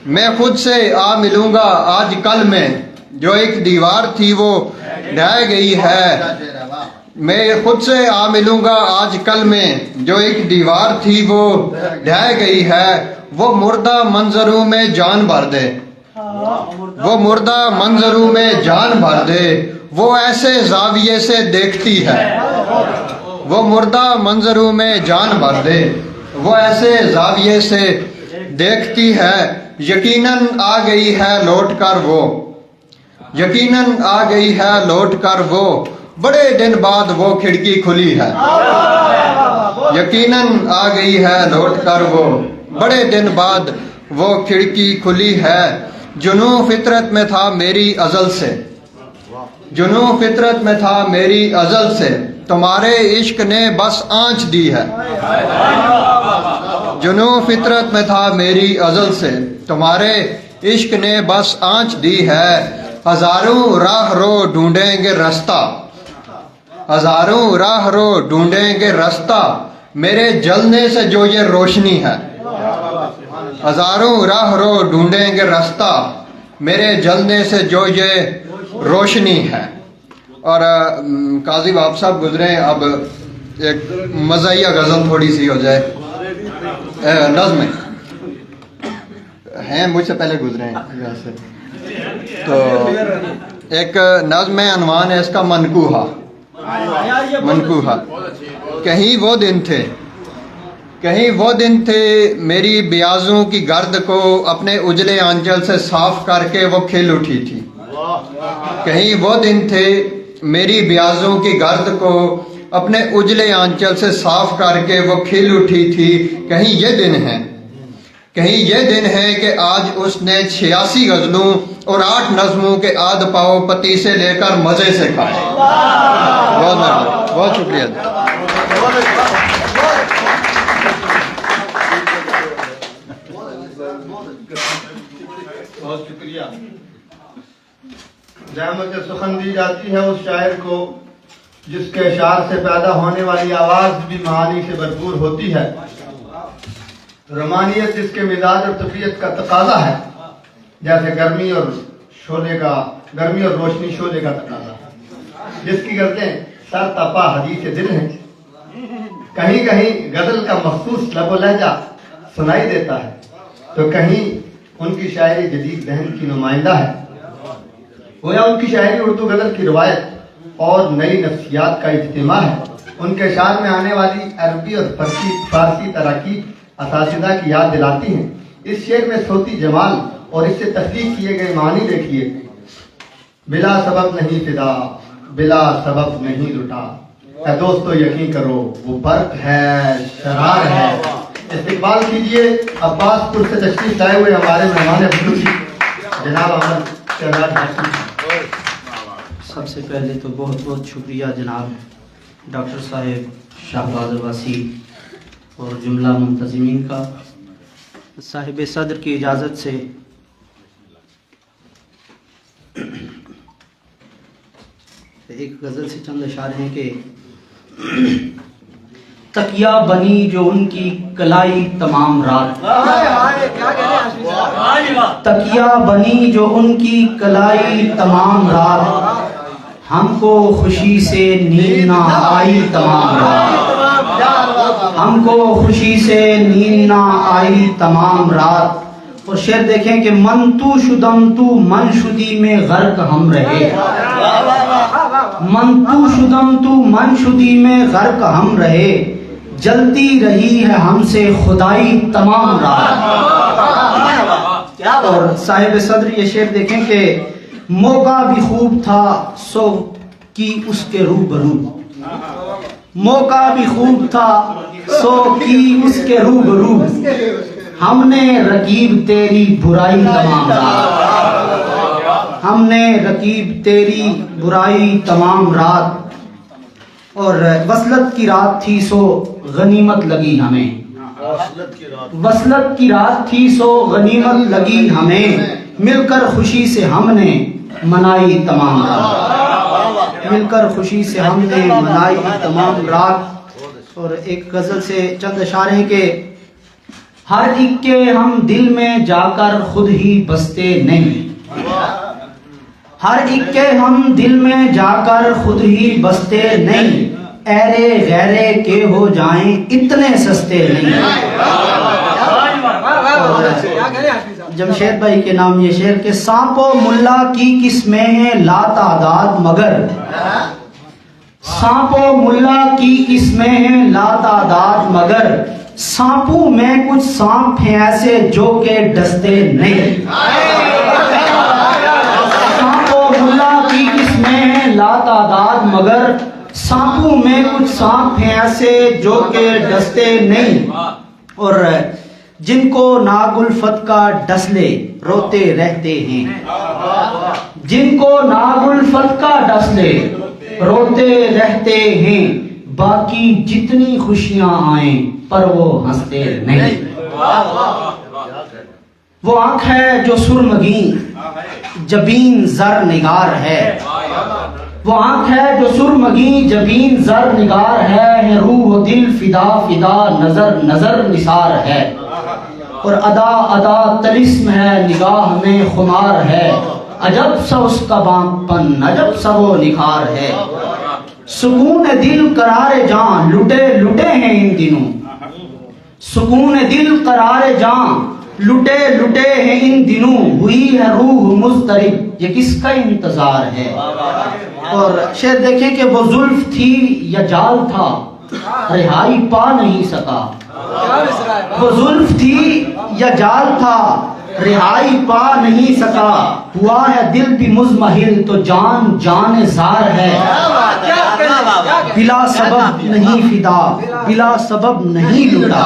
मैं खुद से आ मिलूंगा आज कल में, जो एक दीवार थी वो ढह गई है। मैं खुद से आ मिलूंगा आज कल में, जो एक दीवार थी वो ढह गई है। वो मुर्दा मंजरों में जान भर दे, वो मुर्दा मंजरों में जान भर दे, वो ऐसे जाविये से देखती है। वो मुर्दा मंजरों में जान भर दे, वो ऐसे जाविये से देखती है। यकीनन आ गई है लौट कर वो, यकीनन आ गई है लौट कर वो, बड़े दिन बाद वो खिड़की खुली है। यकीनन आ गई है लौट कर वो, बड़े दिन बाद वो खिड़की खुली है। जुनू फितरत में था मेरी अजल से, जुनू फितरत में था मेरी अजल से, तुम्हारे इश्क ने बस आंच दी है। जुनू फितरत में था मेरी अज़ल से, तुम्हारे इश्क ने बस आंच दी है। हजारों राह रो ढूंढेंगे रास्ता, हजारों राह रो ढूंढेंगे रास्ता, मेरे जलने से जो ये रोशनी है। हजारों राह रो ढूंढेंगे रास्ता, मेरे जलने से जो ये रोशनी है। और काजी बाप साहब गुजरे, अब एक मज़ाहिया गज़ल थोड़ी सी हो जाए। नज़्म हैं मुझसे पहले गुजरे हैं यहाँ से, तो एक नज़्म अनवान है इसका मनकूहा। मनकूहा। कहीं वो दिन थे, कहीं वो दिन थे, मेरी ब्याजों की गर्द को अपने उजले आंचल से साफ करके वो खिल उठी थी। कहीं वो दिन थे, मेरी ब्याजों की गर्द को अपने उजले आंचल से साफ करके वो खिल उठी थी। कहीं ये दिन है, कहीं ये दिन है कि आज उसने 86 गजलों और 8 नज़मों के आध पाव पतीसे लेकर मजे से खाए। बहुत मेहरबानी, बहुत शुक्रिया। बहुत शुक्रिया। जहमत सुखन दी जाती है उस शायर को जिसके अशार से पैदा होने वाली आवाज भी मानी से भरपूर होती है। रोमानियत जिसके मिजाज और तबीयत का तकाजा है, जैसे गर्मी और रोशनी शोले का तकाजा है। जिसकी गजलें सर तपा हदीस दिल हैं, कहीं कहीं गजल का मखसूस लबो लहजा सुनाई देता है, तो कहीं उनकी शायरी जदीद दहन की नुमाइंदा है। गोया उनकी शायरी उर्दू गजल की रवायत और नई नफ्सियात का इज्तिमा है। उनके शार में आने वाली अरबी और फारसी तराकीब असातिज़ा की याद दिलाती हैं। इस शेर में सोती जमाल और इससे तख्लीक किए गए मानी देखिए। बिला सबब नहीं फिदा, बिला सबब नहीं लुटा, है दोस्तों यकीन करो वो बर्क है, शरार है। इस्तेकबाल कीजिए अब्बासपुर से तशरीफ लाए हुए हमारे मेहमान जनाब अहमद शहजाद हाशिम। सबसे पहले तो बहुत बहुत शुक्रिया जनाब डॉक्टर साहेब शाहबाज अब्बासी और जुमला मुंतज़मीन का। साहिब सदर की इजाज़त से एक गज़ल से चंद अशार हैं कि तकिया बनी जो उनकी कलाई तमाम रात, तकिया बनी जो उनकी कलाई तमाम रात, हमको खुशी से नींद ना आई तमाम रात, हमको खुशी से नींद ना आई तमाम रात। और शेर देखें कि मन तू शुदम तू मन शुदी में गर्क हम रहे, मन तू शुदम तू मन शुदी में गर्क हम रहे, जलती रही है हमसे खुदाई तमाम रात। और साहिब सदर ये शेर देखें कि मौका भी खूब था सो की उसके रूबरू, मौका भी खूब था सो की उसके रूबरू, हमने रकीब तेरी बुराई तमाम रात, हमने रकीब तेरी बुराई तमाम रात। और वसलत की रात थी सो गनीमत लगी हमें, वसलत की रात थी सो गनीमत लगी हमें, मिलकर खुशी से हमने मनाई तमाम रात, मिलकर खुशी से हमने मनाई तमाम रात। और एक गजल से चंद इशारे के हर एक के हम दिल में जाकर खुद ही बसते नहीं, हर एक के हम दिल में जाकर खुद ही बसते नहीं, ऐरे गैरे के हो जाएं इतने सस्ते नहीं। जमशेद भाई के नाम ये शेर के सांपो मुल्ला की किस्में हैं लातादाद मगर, सांपो मुल्ला की किस्में हैं लातादाद मगर, सांपों में कुछ सांप हैं ऐसे जो के डसते नहीं, सांपो मुल्ला की किस्में हैं लातादाद मगर, सांपों में कुछ सांप हैं ऐसे जो के डसते नहीं। और जिनको नागुल्फत का डसले रोते रहते हैं, जिनको नागुल्फत का डसले रोते रहते हैं बाकी जितनी खुशियां आए पर वो हंसते नहीं। वो आंख है जो सुरमगी जबीन जर निगार है, वो आंख है जो सुरमगी जबीन जर निगार है रूह दिल फिदा फिदा नजर नजर निसार है। और अदा अदा तलिस्म है निगाह में खुमार है, अजब सा उसका बांपन अजब सा वो निखार है। सुकून दिल करार जान लुटे लुटे हैं इन दिनों, सुकून दिल करार जान लुटे लुटे हैं इन दिनों, हुई है रूह मुस्तरिब ये किसका इंतजार है। और शेर देखें कि वो जुल्फ थी या जाल था रिहाई पा नहीं सका, वो जुल्फ थी या जाल था रिहाई पा नहीं सका। हुआ है दिल भी मुजमहिल तो जान जान जार है, बिला सबब नहीं फिदा बिला सबब नहीं लुटा,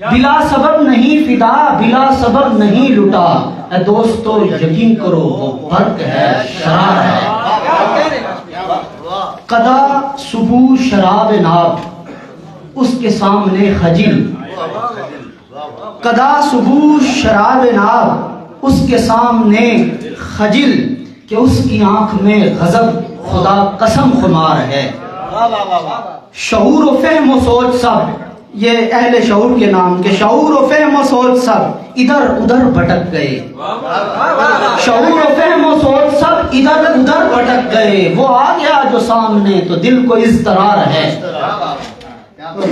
बिला सबब नहीं फिदा बिला सबब नहीं लुटा। ए दोस्तों यकीन करो वो फर्क है शरार है। कदा सुबह शराब नाब उसके सामने खजिल, कदा सुबह शराब नाब उसके सामने खजिल कि उसकी आंख में गजब खुदा कसम खुमार है। शऊर व फहम व सोच सब ये अहले शऊर के नाम के, शऊर व फहम व सोच सब इधर उधर भटक गए, शऊर व फहम व सोच सब इधर उधर भटक गए। वो आ गया जो सामने तो दिल को इज़्तरार है।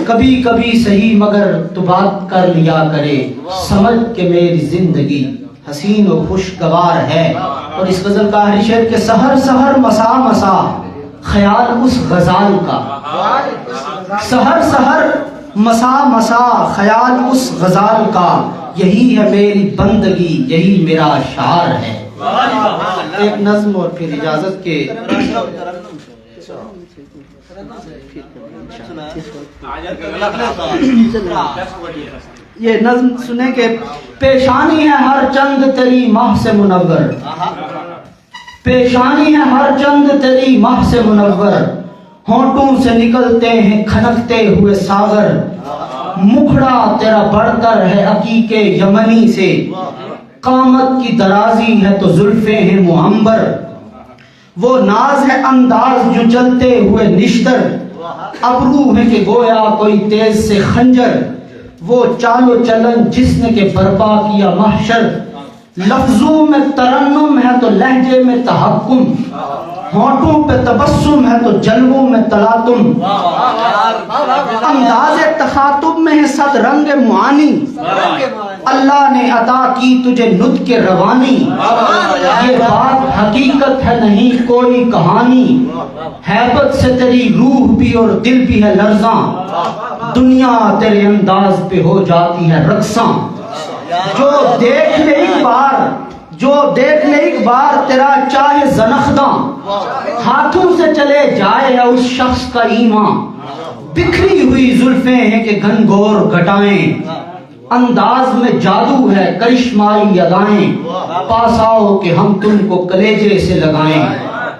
कभी कभी सही मगर तो बात कर लिया करे, समझ के मेरी जिंदगी हसीन और खुशगवार है। और इस गजल का आखिरी शेर के सहर सहर मसा मसा ख्याल उस गजाल का, सहर सहर मसा मसा ख्याल उस गजाल का, यही है मेरी बंदगी यही मेरा शार है। एक नज्म और फिर इजाजत के ये नज्म सुने के पेशानी है हर चंद तेरी माह से मुनव्वर, पेशानी है हर चंद तेरी माह से मुनव्वर, होंठों से निकलते हैं खनकते हुए सागर, मुखड़ा तेरा बढ़कर है अकीके यमनी से, कामत की दराजी है तो जुल्फे हैं मुअंबर, वो नाज है अंदाज जो चलते हुए निश्तर, अबरू है कि गोया कोई तेज से खंजर, वो चालो चलन जिसने के बर्पा किया महशर, लफ्जों में तरन्नुम है तो लहजे में तहक्कुम, होंठों पे तबस्सुम है तो जल्वों में तलातुम, अंदाज़े तखातुब में है सद रंग मुआनी, अल्लाह ने अता की तुझे नुत के रवानी, ये बात हकीकत है नहीं कोई कहानी, हैबत से तेरी रूह भी और दिल भी है लर्जा, दुनिया तेरे अंदाज पे हो जाती है रक्सा, जो देख ले एक बार जो देख ले एक बार तेरा चाहे ज़नख़दा, हाथों से चले जाए है उस शख्स का ईमान, बिखरी हुई जुल्फे हैं कि घनघोर घटाएं, अंदाज में जादू है करिश्माई अदाएं, पास आओ कि हम तुमको कलेजे से लगाएं,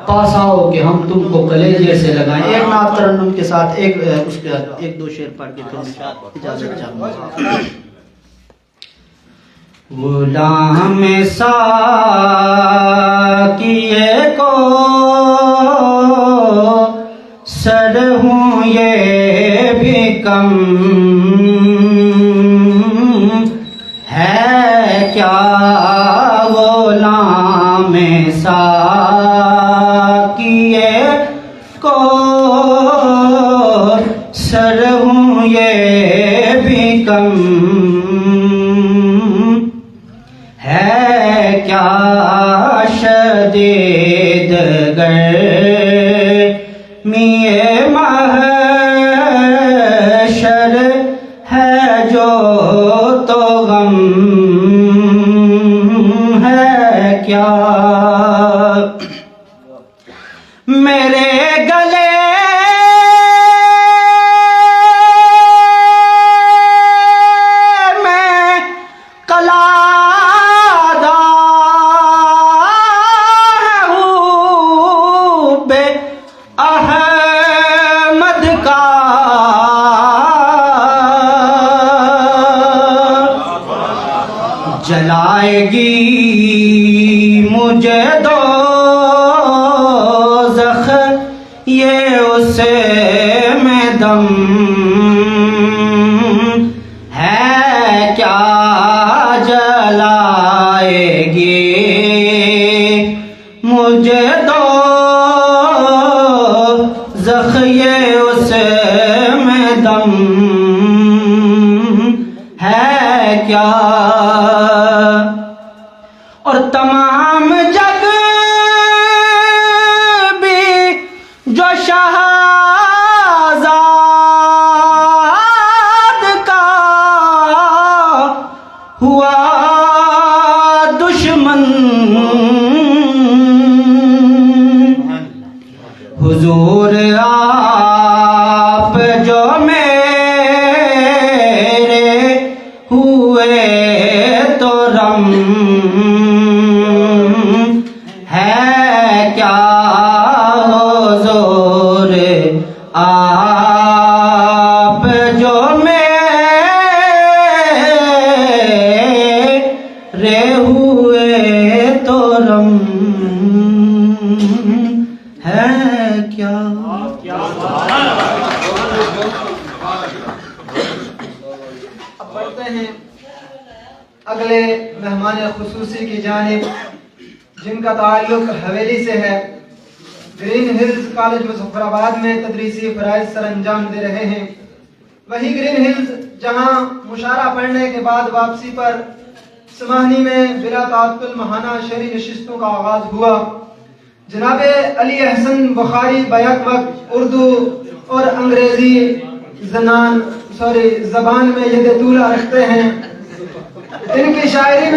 पास आओ कि हम तुमको कलेजे से लगाएं। एक नात तरन्नुम के साथ उसके एक दो शेर पढ़ के फिर इजाजत चाहूंगा। गुलाम साकिए को सर हूँ ये भी कम है क्या, गुलाम साकिए को सर हूँ ये भी कम है क्या, शदीद गर्मीए महशर है जो तो गम है क्या, मेरे गले अहमद का जलाएगी मुझे दोज़ख ये उसे में दम है क्या जलाएगी मुझे दोज़ख ये उसे में दम है क्या। और तमाम जग भी जो शहजाद का हुआ दुश्मन, हुजूर आप जो मेरे हुए तो रम है क्या। हुजूर आप जो मेरे हुए तो रम है क्या। अब बढ़ते हैं अगले मेहमान खुसूसी की जानिब, जिनका ताल्लुक हवेली से है। ग्रीन हिल्स कॉलेज मुजफ्फराबाद में तदरीसी फराइज सर अंजाम दे रहे हैं। वही ग्रीन हिल्स जहां मुशारा पढ़ने के बाद वापसी पर समाहनी में बिला तात्तुल महाना शहरी नशिस्तों का आगाज हुआ। जनाब अली अहसन बुखारी बैक वक्त उर्दू और अंग्रेजी जबान में यद तूला रखते हैं। इनकी शायरी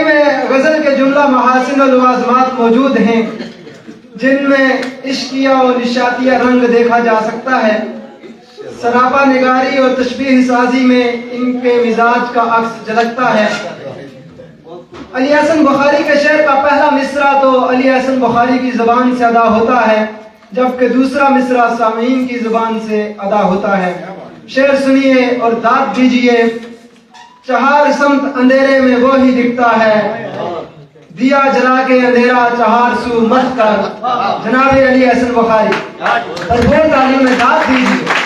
में गजल के जुमला महासिन और लवाज़मात मौजूद हैं, जिनमें इश्किया और निशातिया रंग देखा जा सकता है। सरापा निगारी और तशबीह साजी में इनके मिजाज का अक्स झलकता है। अली हसन बुखारी के शेर का पहला मिसरा तो अली हसन बुखारी की जुबान से अदा होता है, जबकि दूसरा मिसरा सामीन की जुबान से अदा होता है। शेर सुनिए और दाद दीजिए। चहार समत अंधेरे में वो ही दिखता है, दिया जला के अंधेरा चहार सू मत कर। जनाब अली हसन बुखारी भरपूर तालीम में दाद दीजिए।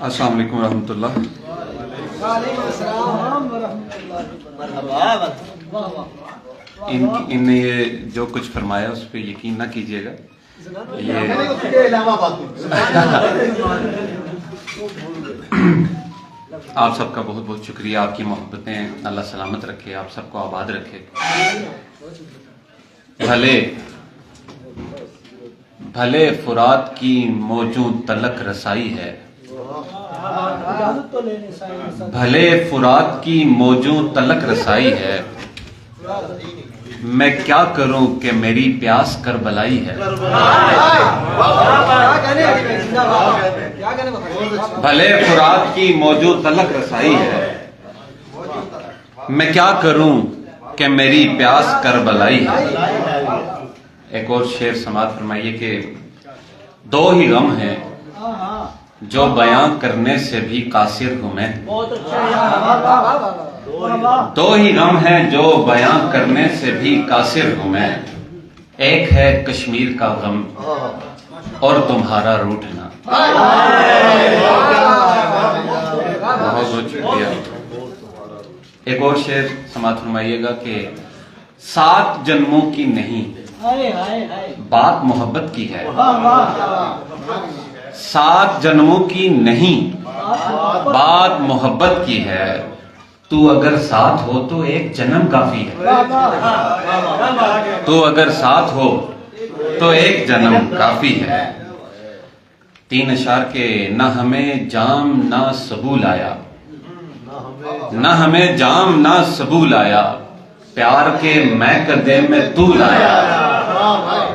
अस्सलाम वालेकुम रहमतुल्लाह। इनने ये जो कुछ फरमाया उस पर यकीन ना कीजिएगा। ये आप सबका बहुत बहुत शुक्रिया। आपकी मोहब्बतें अल्लाह सलामत रखे, आप सबको आबाद रखे। भले फुरात की मौजूद तलक रसाई है, भले फुरात की मौजूद तलक रसाई है, मैं क्या करूं कि मेरी प्यास करबलाई है। भले फुरात की मौजूद तलक रसाई है, मैं क्या करूं कि मेरी प्यास करबलाई है। एक और शेर समात फरमाइए कि दो ही गम हैं जो बयां करने से भी कासिर हूं मैं। दो ही गम हैं जो बयां करने से भी कासिर हूं मैं। एक है कश्मीर का गम और तुम्हारा रूठना। बहुत बहुत शुक्रिया। एक और शेर समात फरमाइएगा कि 7 जन्मों की नहीं बात मोहब्बत की है। 7 जन्मों की नहीं बात मोहब्बत की है। तू अगर साथ हो तो एक जन्म काफी है। तू अगर साथ हो तो एक जन्म काफी है। 3 अशार के न हमें जाम ना सबूल आया, न हमें जाम ना सबूल आया, प्यार के मैं कदे में तू लाया।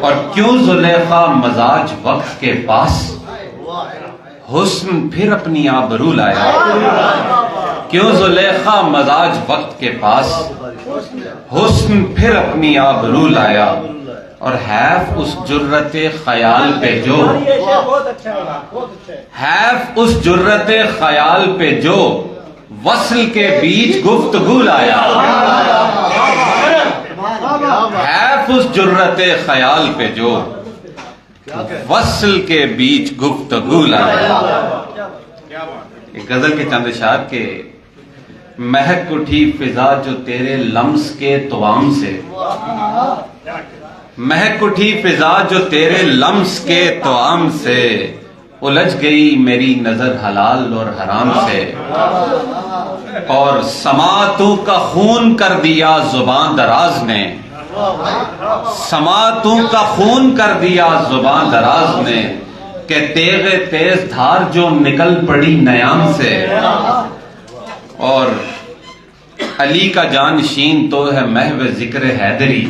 और क्यों जुलेखा मजाज वक्त के पास हुस्न फिर अपनी आबरू लाया। क्यों जुलेखा मजाज वक्त के पास हुस्न फिर अपनी आबरू लाया। और हैफ उस जुर्रते ख्याल पे जो, हैफ उस जुर्रते ख्याल पे जो वस्ल के बीच गुफ्तगू लाया। हैफ उस जुर्रते ख्याल पे जो वस्ल के बीच गुफ्तगू लाया। एक गजल के चंद अशार के महक उठी फिजा जो तेरे लम्स के तवाम से, महक उठी फिजा जो तेरे लम्स के तवाम से, उलझ गई मेरी नजर हलाल और हराम से। और समातू का खून कर दिया जुबान दराज ने, समातू का खून कर दिया जुबान दराज ने, के तेगे तेज धार जो निकल पड़ी नयाम से। और अली का जानशीन तो है महव जिक्र हैदरी,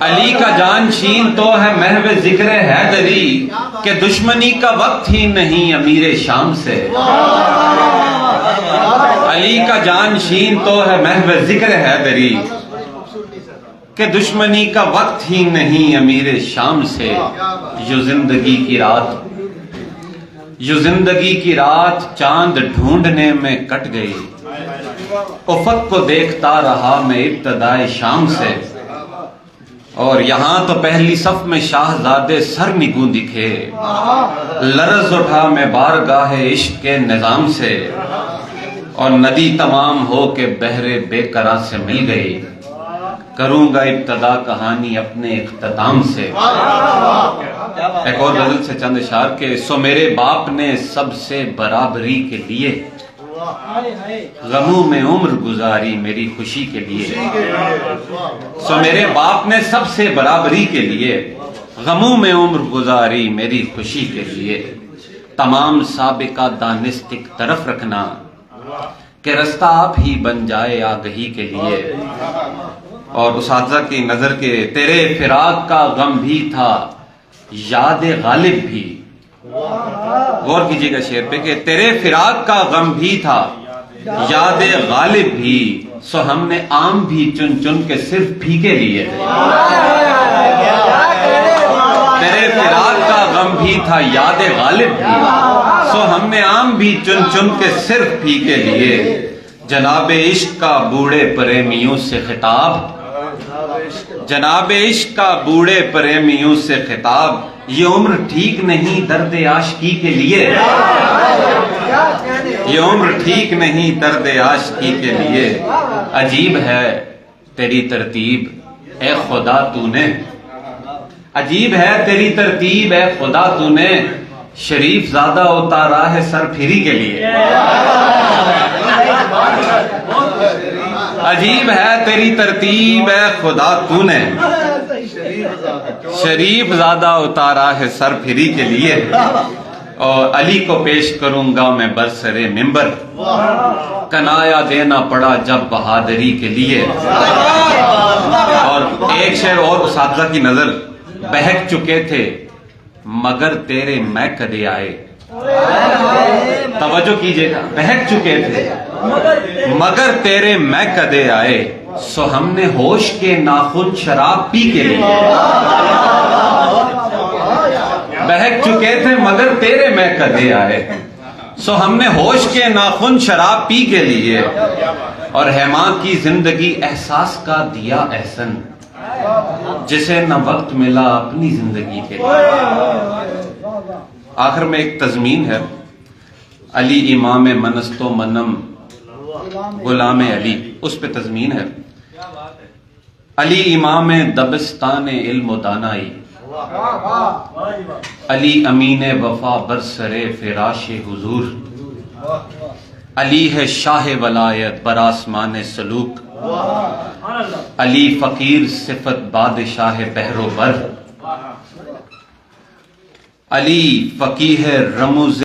अली का जानशीन तो है महव जिक्र हैदरी, के दुश्मनी का वक्त ही नहीं अमीर शाम से। अली का जानशीन तो है महव जिक्र हैदरी, के दुश्मनी का वक्त ही नहीं अमीर शाम से। यो जिंदगी की रात, यो जिंदगी की रात चांद ढूंढने में कट गई, उफक को देखता रहा मैं इब्तदाए शाम से। और यहां तो पहली सफ में शाहजादे सर निगू दिखे, लरज उठा मैं बारगाहे इश्क के निजाम से। और नदी तमाम हो के बहरे बेकरार से मिल गई, करूंगा इब्तदा कहानी अपने इख्तिताम से। एक और गजल से चंद इशार के, सो मेरे बाप ने सबसे बराबरी के लिए गमों में उम्र गुजारी मेरी खुशी के लिए। सो मेरे बाप ने सबसे बराबरी के लिए गमों में उम्र गुजारी मेरी खुशी के लिए। तमाम साबिका दानिस्त एक तरफ रखना, के रास्ता आप ही बन जाए आगही के लिए। और उसातिज़ा की नजर के, तेरे फिराक का गम भी था याद गालिब भी। गौर कीजिएगा शेर पे कि तेरे फिराक का गम भी था याद गालिब भी, सो हमने आम भी चुन चुन के सिर्फ फीके लिए। तेरे फिराक का गम भी था याद गालिब भी, सो हमने आम भी चुन चुन के सिर्फ फीके लिए। जनाबे इश्क का बूढ़े प्रेमियों से खिताब, जनाबे इश्क का बूढ़े प्रेमियों से खिताब, ये उम्र ठीक नहीं दर्द आशिकी के लिए। ये उम्र ठीक नहीं दर्द आशिकी के लिए। अजीब है तेरी तरतीब ए खुदा तूने, अजीब है तेरी तरतीब ए खुदा तूने, शरीफ ज्यादा उतारा है सर फिरी के लिए। अजीब है तेरी तरतीब है खुदा तूने, शरीफ ज्यादा उतारा है सर फिरी के लिए। और अली को पेश करूंगा मैं बरसरे मिंबर, कनाया देना पड़ा जब बहादुरी के लिए। और एक शेर और उसातिज़ा की नजर, बहक चुके थे मगर तेरे मैं कदे आए। तवज्जो कीजिएगा, बहक चुके थे मगर तेरे मैं कदे आए, सो हमने होश के नाखुन शराब पी के लिए। बहक चुके थे मगर तेरे मैं कदे आए, सो हमने होश के नाखुन शराब पी के लिए। और हेमा की जिंदगी एहसास का दिया एहसन, जिसे न वक्त मिला अपनी जिंदगी के लिए। आखिर में एक तज़मीन है, अली इमाम मनस्तो मनम गुलाम अली, उस पे तज़मीन है। अली इमाम दबिस्तान इल्म दानाई, अली अमीन वफा बरसरे फिराश हुजूर, अली है शाह वलायत बरासमान सलूक, अली फकीर सिफत बादशाह बहरो बर, अली फकीह रमूज